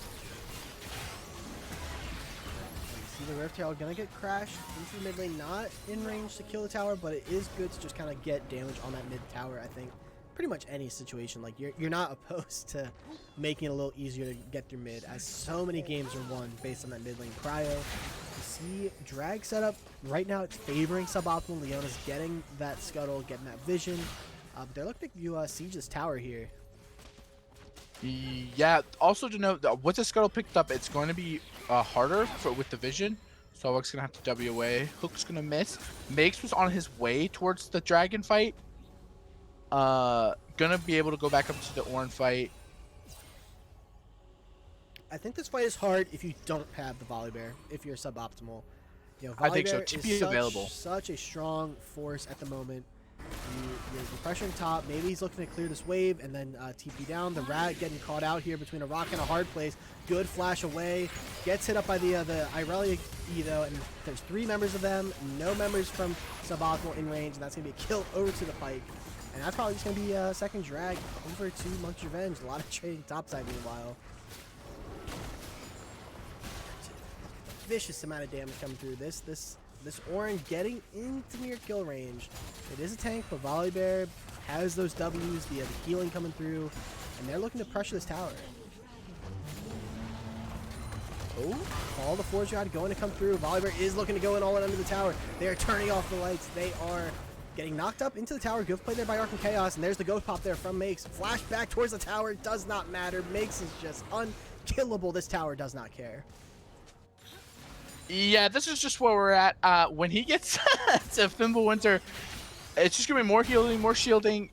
A: See the Rift Herald gonna get crashed into the mid lane, not in range to kill the tower, but it is good to just kind of get damage on that mid tower, I think. Pretty much any situation, like you're not opposed to making it a little easier to get through mid, as so many games are won based on that mid lane cryo. You see drag setup right now, it's favoring suboptimal. Leona's getting that scuttle, getting that vision. But they're looking to siege this tower here.
B: Yeah, also to note that once the scuttle picked up, it's going to be harder with the vision. So Solveig's gonna have to W away. Hook's gonna miss. Makes was on his way towards the dragon fight. Gonna be able to go back up to the Orin fight.
A: I think this fight is hard if you don't have the Volibear, if you're suboptimal. Volibear
B: I think so. TP is available.
A: Such a strong force at the moment. You're pressuring top. Maybe he's looking to clear this wave and then TP down. The Rat getting caught out here between a rock and a hard place. Good flash away. Gets hit up by the Irelia though, and there's 3 members of them. No members from suboptimal in range, and that's gonna be a kill over to the Pike. And that's probably just going to be a second drag over to Monkey's Revenge. A lot of trading topside meanwhile. Vicious amount of damage coming through. This Orin getting into near kill range. It is a tank, but Volibear has those W's, the healing coming through, and they're looking to pressure this tower. Oh, all the Forge God going to come through. Volibear is looking to go in all in under the tower. They are turning off the lights. They are getting knocked up into the tower. Good play there by Arc and Chaos, and there's the ghost pop there from Makes. Flash back towards the tower. Does not matter. Makes is just unkillable. This tower does not care.
B: Yeah, this is just where we're at. When he gets to Fimbulwinter, it's just gonna be more healing, more shielding.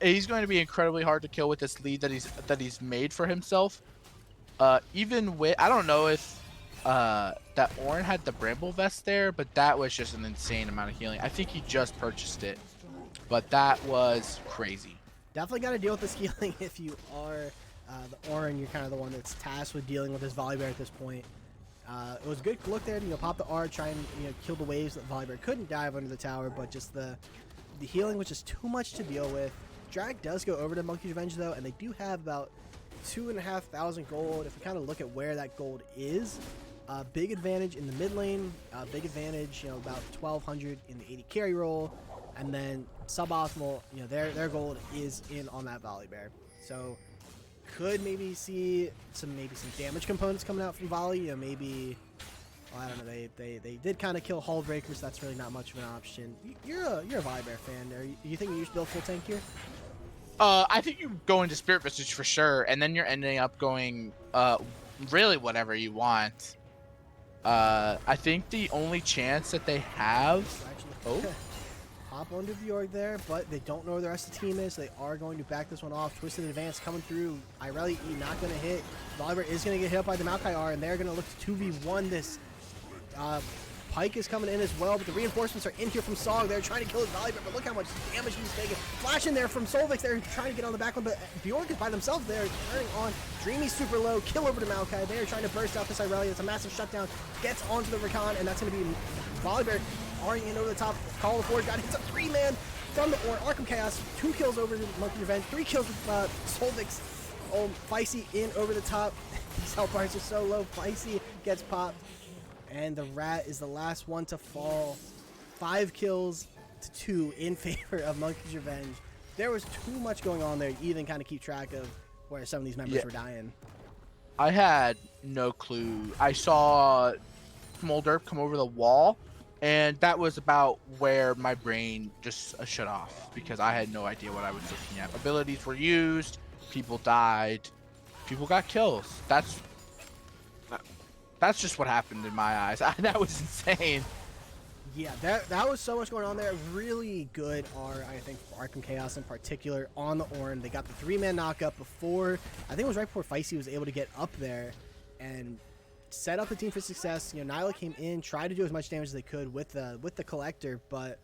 B: He's going to be incredibly hard to kill with this lead that he's made for himself. Even with, I don't know if that Orin had the Bramble Vest there, but that was just an insane amount of healing. I think he just purchased it, but that was crazy.
A: Definitely got to deal with this healing if you are The Orin, you're kind of the one that's tasked with dealing with this Volibear at this point. It was a good look there to pop the R, try and kill the waves that Volibear couldn't dive under the tower, but just the healing was just too much to deal with. Drag does go over to Monkey's Revenge though, and they do have about 2,500 gold. If we kind of look at where that gold is, big advantage in the mid lane, big advantage, about 1,200 in the 80 carry role, and then suboptimal, their gold is in on that Volibear. So could maybe see some damage components coming out from Volley. Maybe, well, I don't know. They did kind of kill Hull Breakers. That's really not much of an option. You're a Volibear fan. You think you should build full tank here?
B: I think you go into Spirit Visage for sure, and then you're ending up going really whatever you want. I think the only chance that they have.
A: Actually, hop onto the Org there, but they don't know where the rest of the team is. So they are going to back this one off. Twisted Advance coming through. Irelia E not going to hit. Volibear is going to get hit up by the Maokai R, and they're going to look to 2v1 this. Pike is coming in as well, but the reinforcements are in here from Sog. They're trying to kill his Volibear, but look how much damage he's taking. Flash in there from Solvix. They're trying to get on the back one, but Bjork is by themselves there, turning on. Dreamy's super low. Kill over to Maokai. They are trying to burst out this Irelia. It's a massive shutdown. Gets onto the Recon, and that's going to be Volibear R-ing in over the top. Call of Forge got hits a 3-man from the Orn. Arkham Chaos. 2 kills over the Monkey Revenge. 3 kills with Solvix. Oh, Feisty in over the top. These health bars are so low. Feisty gets popped. And the Rat is the last one to fall. 5 kills to 2 in favor of Monkey's Revenge. There was too much going on there to even kind of keep track of where some of these members were dying.
B: I had no clue. I saw Smolder come over the wall, and that was about where my brain just shut off because I had no idea what I was looking at. Abilities were used, people died, people got kills. That's just what happened in my eyes. That was insane.
A: Yeah, that was so much going on there. Really good I think, for Arkham Chaos in particular on the Orn. They got the 3-man knockup before, I think it was right before Feisty was able to get up there and set up the team for success. Nyla came in, tried to do as much damage as they could with the Collector, but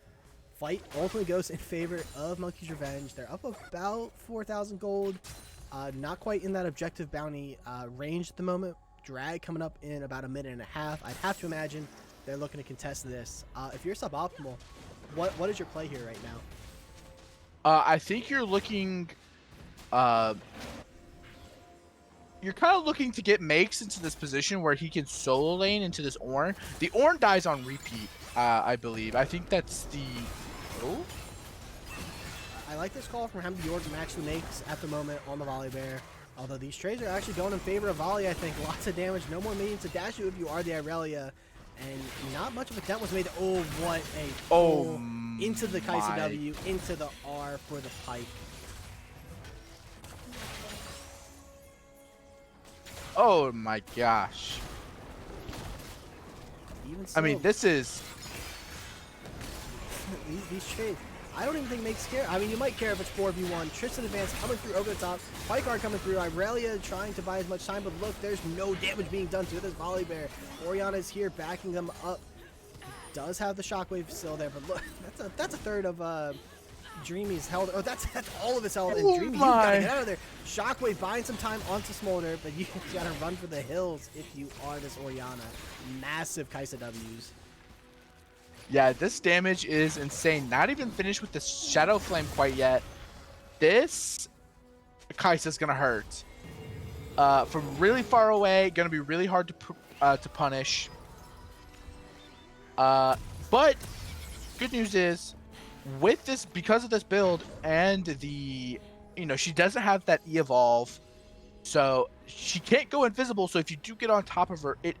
A: fight ultimately goes in favor of Monkey's Revenge. They're up about 4,000 gold. Not quite in that objective bounty range at the moment. Drag coming up in about a minute and a half. I'd have to imagine they're looking to contest this. If you're suboptimal, what is your play here right now?
B: I think you're looking. You're kind of looking to get Makes into this position where he can solo lane into this Orn. The Orn dies on repeat, I believe. I think that's the. Oh.
A: I like this call from him. Bjork actually makes at the moment on the Volibear. Although these trades are actually going in favor of Volley, I think. Lots of damage, no more means to dash you if you are the Irelia. And not much of a dent was made. Oh, what a pull into the Kai'Sa W, into the R for the Pike.
B: Oh my gosh.
A: Even so,
B: I mean, this is...
A: these trades, I don't even think makes care. I mean, you might care if it's 4v1. Tristan Advance coming through over the top. Pikeguard coming through. Irelia trying to buy as much time, but look, there's no damage being done to this Volibear. Orianna is here backing them up. Does have the Shockwave still there, but look, that's a third of Dreamy's health. Oh, that's all of his health. And Dreamy, you gotta get out of there. Shockwave buying some time onto Smolder, but you gotta run for the hills if you are this Orianna. Massive Kai'Sa W's.
B: Yeah, this damage is insane. Not even finished with the Shadow Flame quite yet. This Kai'Sa's gonna hurt. From really far away, gonna be really hard to punish. But good news is, with this, because of this build and the, she doesn't have that E-Evolve, so she can't go invisible. So if you do get on top of her, it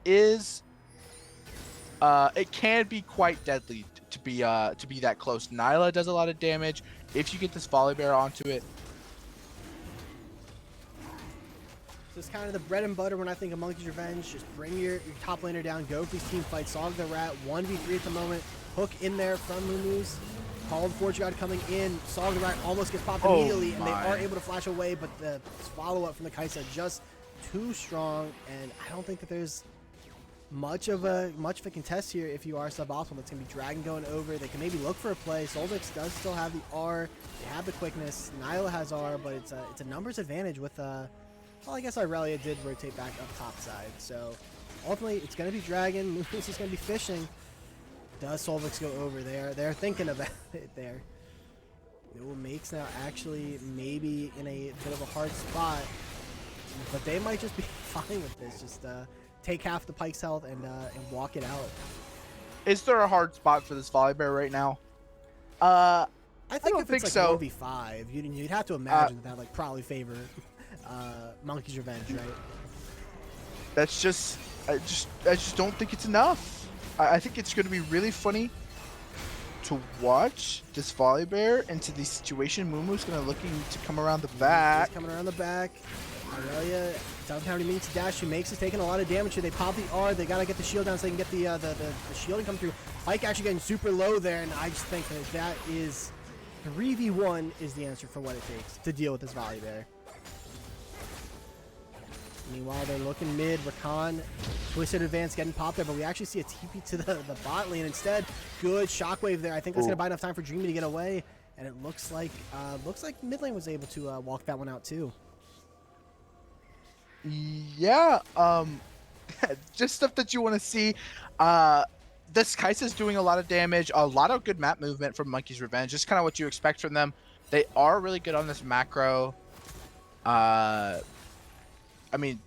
B: can be quite deadly to be that close. Nyla does a lot of damage if you get this Volibear onto it.
A: This is kind of the bread and butter when I think of Monkey's Revenge. Just bring your top laner down, go for these team fights, Sog the Rat, 1v3 at the moment. Hook in there from Mumus. Called Forge God coming in. Sog the Rat almost gets popped immediately, and they are able to flash away, but the follow-up from the Kai'Sa just too strong, and I don't think that there's much of a contest here if you are suboptimal. It's going to be Dragon going over. They can maybe look for a play. Solvix does still have the R. They have the quickness. Nyla has R, but it's a numbers advantage with Well, I guess Irelia did rotate back up top side, so ultimately it's going to be Dragon. Moose is going to be fishing. Does Solvix go over there? They're thinking about it there. It makes now actually maybe in a bit of a hard spot, but they might just be fine with this. Just take half the Pike's health and walk it out.
B: Is there a hard spot for this Volibear right now?
A: I think
B: don't
A: if
B: think
A: it's
B: so.
A: like 1v5, you'd have to imagine that like probably favor Monkey's Revenge, right?
B: That's just I just don't think it's enough. I think it's going to be really funny to watch this Volibear into the situation. Mumu's going to looking to come around the back.
A: He's coming around the back. Irelia doesn't have any means to dash. She makes is taking a lot of damage here. They pop the R. They got to get the shield down so they can get the shielding come through. Pike actually getting super low there, and I just think that is 3v1 is the answer for what it takes to deal with this Volibear. Meanwhile, they're looking mid. Rakan, Twisted Advance getting popped there, but we actually see a TP to the bot lane instead. Good shockwave there. I think that's going to buy enough time for Dreamy to get away, and it looks like mid lane was able to walk that one out too.
B: Yeah, just stuff that you want to see. This Kai'Sa's doing a lot of damage, a lot of good map movement from Monkey's Revenge. Just kind of what you expect from them. They are really good on this macro. I mean,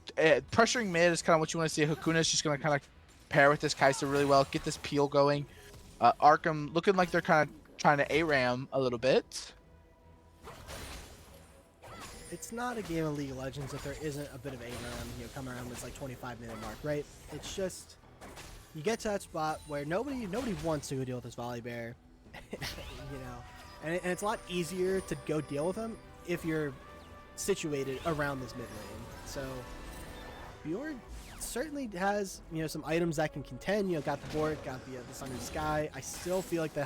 B: pressuring mid is kind of what you want to see. Hakuna's just going to kind of pair with this Kai'Sa really well, get this peel going. Arkham looking like they're kind of trying to ARAM a little bit.
A: It's not a game of League of Legends if there isn't a bit of ARAM, come around this like 25-minute mark, right? It's just you get to that spot where nobody wants to go deal with this Volibear, and it's a lot easier to go deal with him if you're situated around this mid lane. So Fjord certainly has some items that can contend. Got the board, got the Sun and Sky. I still feel like the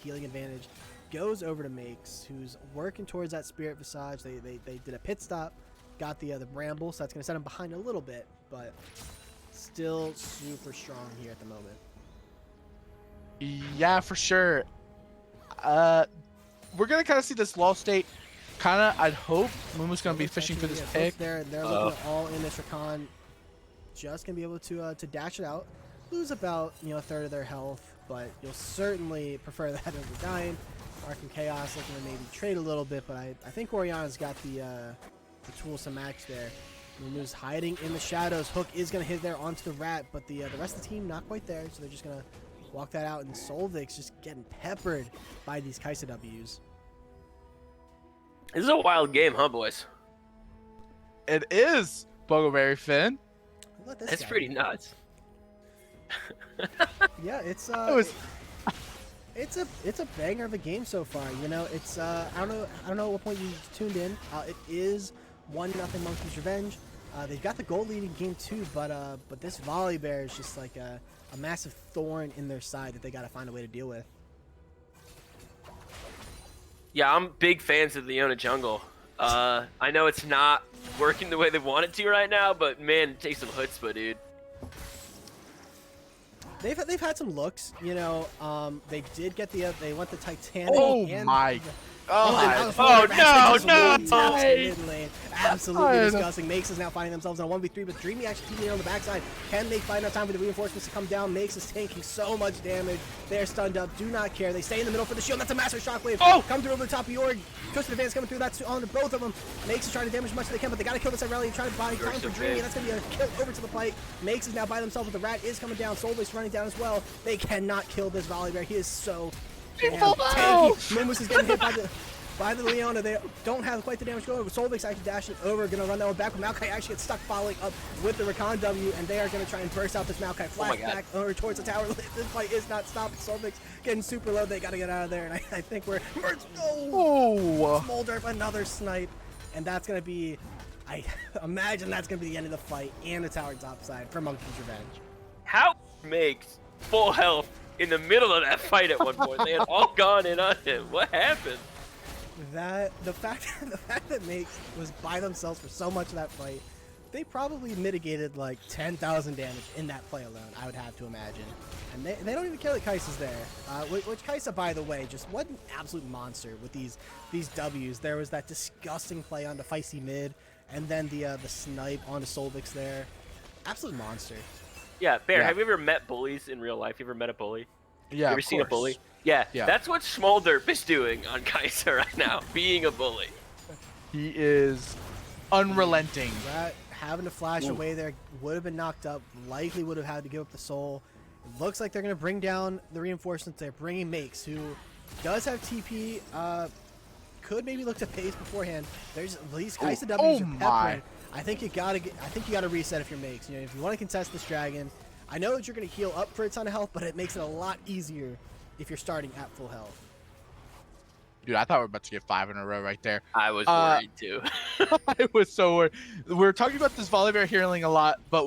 A: healing advantage goes over to Makes, who's working towards that Spirit Visage. They did a pit stop, got the Bramble, so that's gonna set him behind a little bit, but still super strong here at the moment.
B: Yeah, for sure. We're gonna kind of see this lull state. I'd hope Mumu's gonna be fishing for this pick.
A: They're looking at all in this Rakan. Just gonna be able to dash it out, lose about a third of their health, but you'll certainly prefer that over dying. Arc and Chaos looking to maybe trade a little bit, but I think Oriana's got the tools to match there. Mumu's hiding in the shadows. Hook is gonna hit there onto the rat, but the rest of the team not quite there, so they're just gonna walk that out. And Solvix just getting peppered by these Kai'Sa W's.
D: This is a wild game, huh, boys?
B: It is, Bugleberry Finn.
D: That's pretty nuts.
A: Yeah, it's it's a banger of a game so far. It's I don't know at what point you tuned in. It is 1-0 Monkey's Revenge. They've got the goal leading game too, but this Volibear is just like a massive thorn in their side that they got to find a way to deal with.
D: Yeah, I'm big fans of Leona Jungle. I know it's not working the way they want it to right now, but man, it takes some chutzpah, dude.
A: They've had some looks, they did get they went the Titanic.
B: Oh
A: and
B: my!
D: Oh no!
A: Mid lane. Absolutely disgusting. Makes is now finding themselves in a 1v3, but Dreamy actually keeping it on the backside. Can they find enough time for the reinforcements to come down? Makes is taking so much damage. They're stunned up. Do not care. They stay in the middle for the shield. That's a massive shockwave.
B: Oh!
A: Come through over the top of Yorg. Twisted Advance coming through. That's on both of them. Makes is trying to damage as much as they can, but they got to kill this Irelia and try to buy time for Dreamy. That's going to be a kill over to the Pike. Makes is now by themselves, but the rat is coming down. Solvix running down as well. They cannot kill this Volibear. He is so damn tanky. Momus is getting hit by the Leona. They don't have quite the damage going, but Solvix actually dashing over, gonna run that one back. But Maokai actually gets stuck following up with the Rakan W, and they are gonna try and burst out this Maokai flash back over towards the tower. This fight is not stopping. Solvix getting super low. They gotta get out of there, and I think we're Smolder another snipe, and that's gonna be. I imagine that's gonna be the end of the fight and the tower top side for Monkey's Revenge.
D: How makes full health in the middle of that fight at one point? They had all gone in on him. What happened?
A: The fact that Makes was by themselves for so much of that fight, they probably mitigated like 10,000 damage in that play alone, I would have to imagine. And they don't even care that Kai'Sa's there. Which Kai'Sa, by the way, just what an absolute monster with these W's. There was that disgusting play on the Feisty mid, and then the snipe onto Solvix there. Absolute monster.
D: Yeah, Bear,
B: Yeah.
D: have you ever met bullies in real life? You ever met a bully?
B: Yeah,
D: You ever
B: of
D: seen a
B: course.
D: bully? Yeah,
B: Yeah.
D: that's what Smolderp is doing on Kaiser right now, being a bully.
B: He is unrelenting.
A: Rat having to flash away there, would have been knocked up, likely would have had to give up the soul. It looks like they're going to bring down the reinforcements. They're bringing Makes, who does have TP, could maybe look to pace beforehand. There's these Kaisa W's are
B: my.
A: peppering. I think you gotta reset if you're Makes. You know, if you want to contest this dragon, I know that you're going to heal up for a ton of health, but it makes it a lot easier if you're starting at full health.
B: Dude, I thought we were about to get 5 in a row right there.
D: I was worried too.
B: I was so worried. We're talking about this Volibear healing a lot, but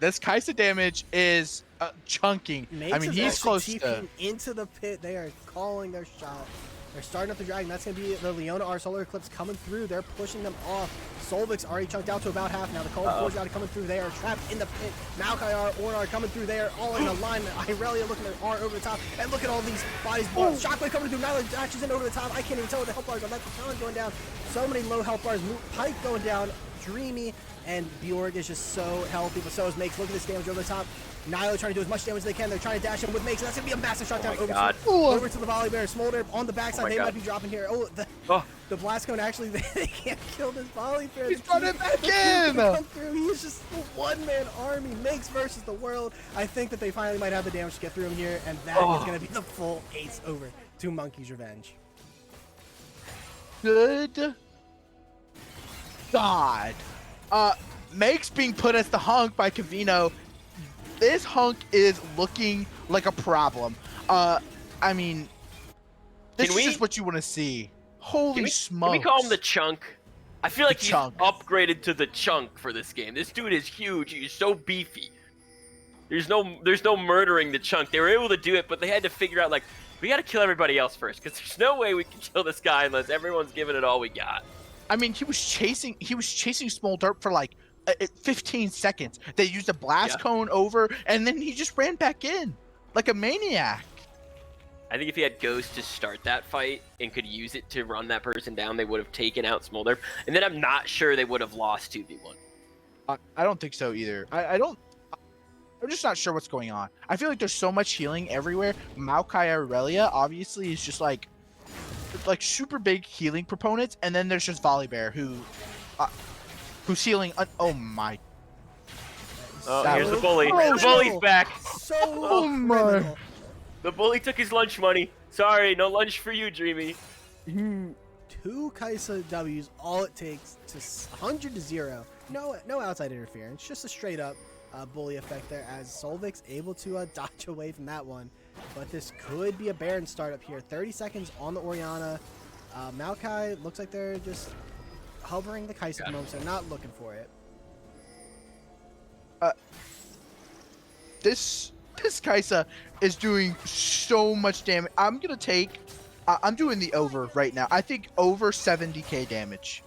B: this Kaisa damage is chunking.
A: Makes
B: I mean,
A: is
B: he's
A: actually
B: close to...
A: TPing into the pit. They are calling their shot. They're starting up the dragon. That's going to be the Leona R Solar Eclipse coming through. They're pushing them off. Solvix already chunked out to about half now. The Cold Forge out coming through. They are trapped in the pit. Maokai R, Ornar coming through. They are all in alignment. Irelia looking at R over the top. And look at all these bodies. Shockwave coming through. Nyla dashes in over the top. I can't even tell what the health bars are. That's the challenge going down. So many low health bars. Pike going down. Dreamy. And Bjorg is just so healthy, but so is Makes. Look at this damage over the top. Nyla trying to do as much damage as they can. They're trying to dash in with Makes, and that's going to be a massive shot down over to the Volibear. Smolder on the backside. They might be dropping here. The Blast Cone actually, they can't kill this Volibear.
B: He's running back in!
A: Come through. He's just a one-man army. Makes versus the world. I think that they finally might have the damage to get through him here, and that is going to be the full ace over to Monkey's Revenge.
B: Good God. Makes being put as the hunk by Kavino. This hunk is looking like a problem. I mean, this is just what you want to see. Holy smokes.
D: Can we call him the Chunk? I feel like he's
B: Chunk.
D: upgraded to the Chunk for this game. This dude is huge. He's so beefy. There's no murdering the Chunk. They were able to do it, but they had to figure out, like, we got to kill everybody else first, because there's no way we can kill this guy unless everyone's giving it all we got.
B: I mean, he was chasing Smolderp for like 15 seconds. They used a blast cone over, and then he just ran back in like a maniac.
D: I think if he had Ghost to start that fight and could use it to run that person down, they would have taken out Smolderp, and then I'm not sure they would have lost 2v1.
B: I don't think so either. I'm just not sure what's going on. I feel like there's so much healing everywhere. Maokai Irelia obviously is just like super big healing proponents, and then there's just Volibear who's healing. Oh my!
D: Here's the bully.
A: Oh,
D: The bully's back.
A: So
B: my!
D: The bully took his lunch money. Sorry, no lunch for you, Dreamy.
A: 2 Kaisa W's, all it takes to 100 to 0. No outside interference, just a straight up bully effect there, as Solvix able to dodge away from that one. But this could be a Baron startup here. 30 seconds on the Orianna. Maokai looks like they're just hovering the Kaisa at the moment, so they're not looking for it.
B: This Kaisa is doing so much damage. I'm doing the over right now. I think over 70k damage.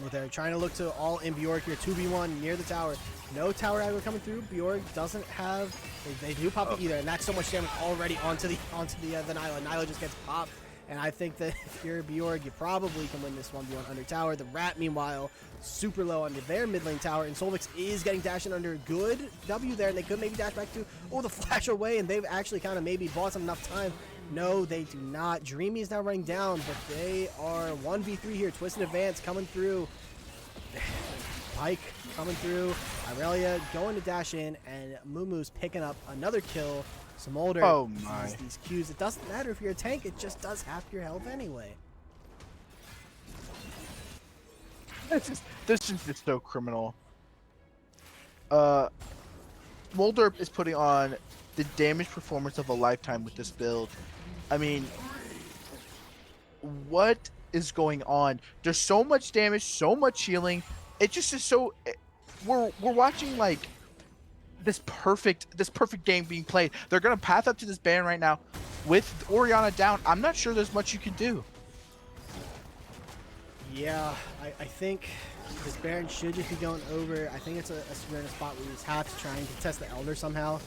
A: Well, they're trying to look to all in Bjork here. 2v1 near the tower. No tower aggro coming through. Bjork doesn't have. They do pop it either, and that's so much damage already onto the Nyla. Nyla just gets popped, and I think that if you're Bjork, you probably can win this 1v1 under tower. The Rat, meanwhile, super low under their mid lane tower, and Solvix is getting dashed in under. Good W there, and they could maybe dash back to the flash away, and they've actually kind of maybe bought some enough time. No, they do not. Dreamy is now running down, but they are 1v3 here. Twisted Advance coming through. Pike coming through. Irelia going to dash in, and Mumu's picking up another kill. Smolder sees these Qs. It doesn't matter if you're a tank, it just does half your health anyway.
B: This is just so criminal. Smolderp is putting on the damage performance of a lifetime with this build. I mean, what is going on? There's so much damage, so much healing. It just is so. We're watching like this perfect game being played. They're gonna path up to this Baron right now with Orianna down. I'm not sure there's much you can do.
A: Yeah, I think this Baron should just be going over. I think it's we're in a spot where we just have to try and contest the Elder somehow.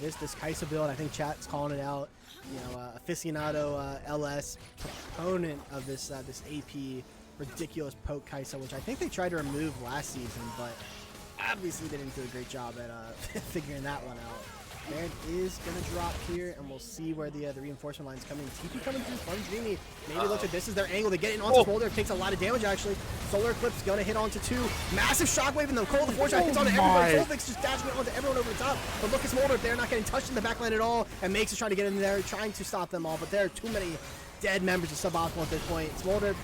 A: This Kaisa build, I think chat's calling it out. You know, aficionado LS proponent of this AP ridiculous poke Kaisa, which I think they tried to remove last season, but obviously they didn't do a great job at figuring that one out. Baron is going to drop here, and we'll see where the reinforcement line's coming. TP coming through from Dreamy. Maybe looks like this is their angle to get in onto Smolder. Takes a lot of damage, actually. Solar Eclipse going to hit onto 2. Massive shockwave, and the Cold Fortune hits onto everybody. Solvix just dashing it onto everyone over the top. But look at Smolder if they're not getting touched in the backline at all. And Makes is trying to get in there, trying to stop them all. But there are too many dead members of Suboptimal at this point. Smolder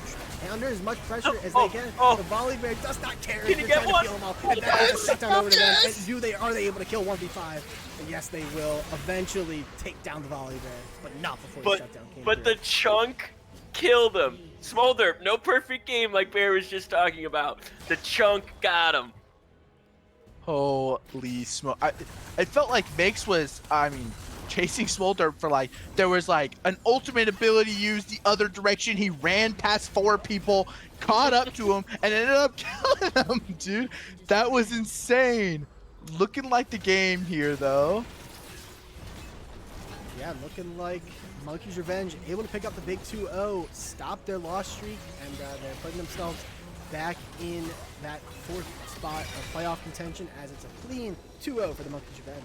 A: under as much pressure as they can. The Volley Bear does not care if they're trying to kill them all. And that is a shut down over to them. And are they able to kill 1v5? And yes, they will eventually take down the Volley Bear, but not before the shutdown came
D: But
A: through.
D: the chunk killed him. Smolder, no perfect game like Bear was just talking about. The chunk got him.
B: Holy smoke. I felt like Makes was, chasing Smolder for there was an ultimate ability used the other direction. He ran past 4 people, caught up to him, and ended up killing him, dude. That was insane. Looking like the game here, though.
A: Yeah, looking like Monkey's Revenge able to pick up the big 2-0, stop their loss streak, and they're putting themselves back in that 4th spot of playoff contention as it's a clean 2-0 for the Monkey's Revenge.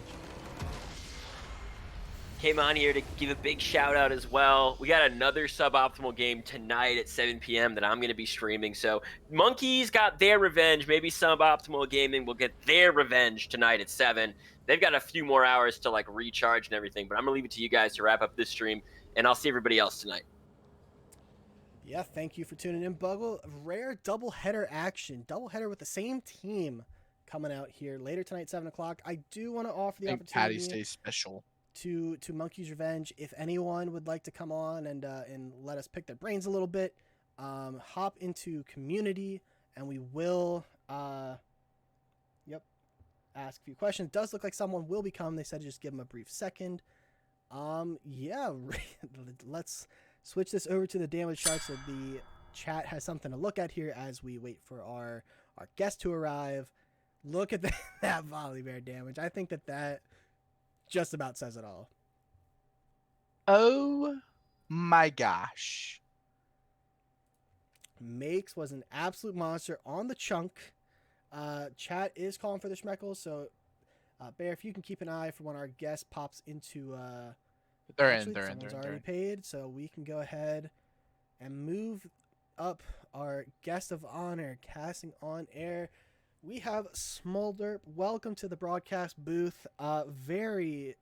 D: Came on here to give a big shout out as well. We got another suboptimal game tonight at 7 p.m. that I'm going to be streaming. So Monkeys got their revenge. Maybe Suboptimal Gaming will get their revenge tonight at 7. They've got a few more hours to recharge and everything, but I'm going to leave it to you guys to wrap up this stream, and I'll see everybody else tonight.
A: Yeah, thank you for tuning in, Buggle. Rare doubleheader action. Doubleheader with the same team coming out here later tonight, 7 o'clock. I do want to offer the opportunity.
B: Patty's Day special.
A: To Monkey's Revenge, if anyone would like to come on and let us pick their brains a little bit, hop into community and we will ask a few questions. It does look like someone will be coming. They said just give them a brief second. Yeah, let's switch this over to the damage chart so the chat has something to look at here as we wait for our guest to arrive. Look at that Volley Bear damage. I think that just about says it all.
B: Oh my gosh.
A: Makes was an absolute monster on the chunk. Chat is calling for the Schmeckles, so Bear, if you can keep an eye for when our guest pops into
B: They're
A: someone's already
B: in.
A: paid, so we can go ahead and move up our guest of honor, casting on air. We have Smolder. Welcome to the broadcast booth. Very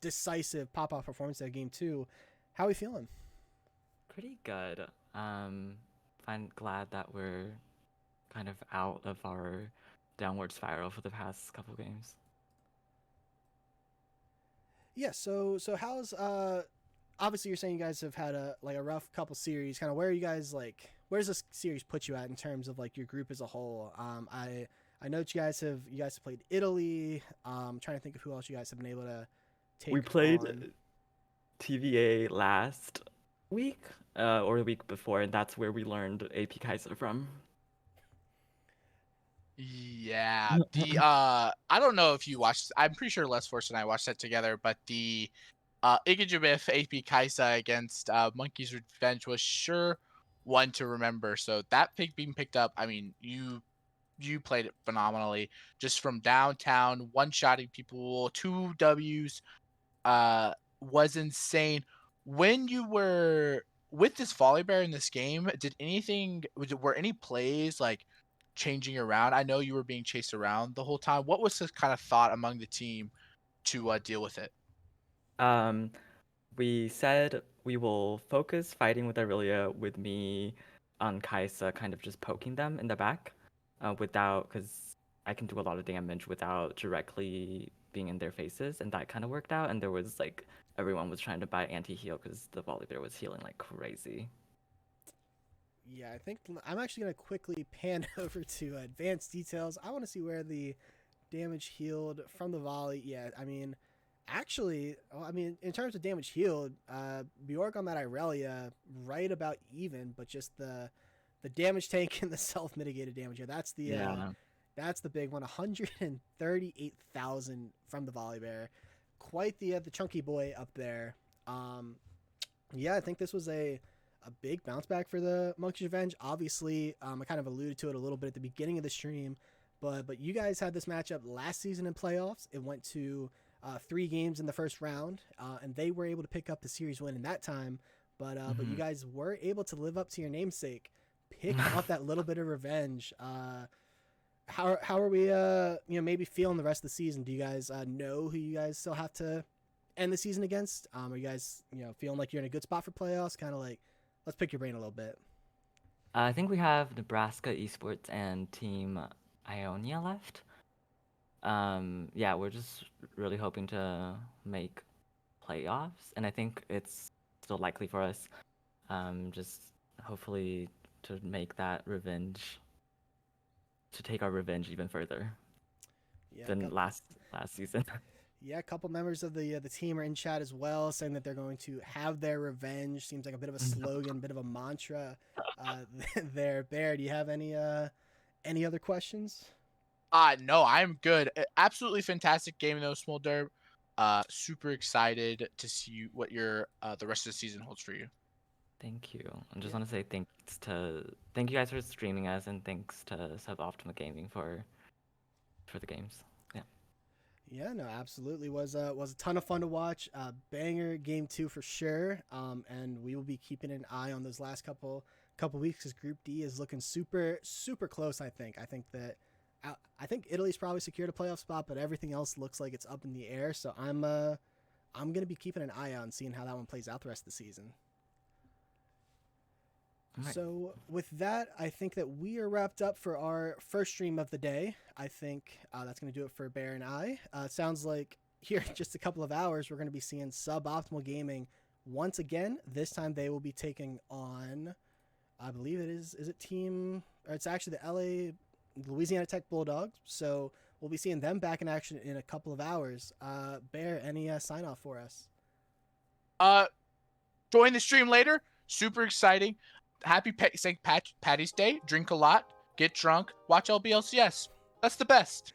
A: decisive pop-off performance at game 2. How are we feeling?
E: Pretty good. I'm glad that we're kind of out of our downward spiral for the past couple games.
A: Yeah, so how's obviously you're saying you guys have had a rough couple series. Kind of where are you guys where's this series put you at in terms of your group as a whole? I know that you guys have played Italy. I'm trying to think of who else you guys have been able to take.
E: We played
A: on.
E: TVA last week or the week before, and that's where we learned AP Kaiser from.
B: Yeah, I don't know if you watched. I'm pretty sure Les Force and I watched that together, but the Igajibif AP Kaisa against Monkey's Revenge was sure one to remember. So that pick being picked up, you played it phenomenally. Just from downtown, one-shotting people, 2 Ws, was insane. When you were with this Volley Bear in this game, were any plays changing around? I know you were being chased around the whole time. What was the kind of thought among the team to deal with it?
E: We said we will focus fighting with Aurelia with me on Kaisa, kind of just poking them in the back, because I can do a lot of damage without directly being in their faces, and that kind of worked out. And there was everyone was trying to buy anti-heal because the Volley Bear was healing like crazy.
A: Yeah, I think I'm actually going to quickly pan over to advanced details. I want to see where the damage healed from the volley. Yeah, actually, in terms of damage healed, Bjork on that Irelia right about even, but just the damage tank and the self-mitigated damage. Yeah, that's the big one. 138,000 from the Volley Bear. Quite the chunky boy up there. Yeah, I think this was a a big bounce back for the Monkey's Revenge. Obviously, I kind of alluded to it a little bit at the beginning of the stream, but you guys had this matchup last season in playoffs. It went to 3 games in the first round, and they were able to pick up the series win in that time. But you guys were able to live up to your namesake, pick up that little bit of revenge. How are we maybe feeling the rest of the season? Do you guys know who you guys still have to end the season against? Are you guys feeling like you're in a good spot for playoffs? Kind of like, let's pick your brain a little bit.
E: I think we have Nebraska Esports and Team Ionia left. Yeah, we're just really hoping to make playoffs, and I think it's still likely for us. Just hopefully to make that revenge, to take our revenge even further than last season.
A: Yeah, a couple members of the team are in chat as well, saying that they're going to have their revenge. Seems like a bit of a slogan, bit of a mantra. There, Bear. Do you have any other questions?
B: No, I'm good. Absolutely fantastic game though, Smolder. Super excited to see what your the rest of the season holds for you.
E: Thank you. I just want to say thank you guys for streaming us, and thanks to Suboptimal Gaming for the games. Yeah.
A: Yeah, no, absolutely was a ton of fun to watch. Banger game 2 for sure. And we will be keeping an eye on those last couple weeks because Group D is looking super close. I think Italy's probably secured a playoff spot, but everything else looks like it's up in the air. So I'm gonna be keeping an eye on seeing how that one plays out the rest of the season.
E: Right.
A: So with that, I think that we are wrapped up for our first stream of the day. I think that's going to do it for Bear and I. It sounds like here in just a couple of hours, we're going to be seeing Suboptimal Gaming once again. This time they will be taking on, I believe it's actually the Louisiana Tech Bulldogs. So we'll be seeing them back in action in a couple of hours. Bear, any sign off for us?
B: Join the stream later. Super exciting. Happy St. Patty's Day. Drink a lot. Get drunk. Watch LBLCS. That's the best.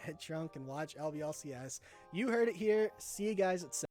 A: Get drunk and watch LBLCS. You heard it here. See you guys at 7.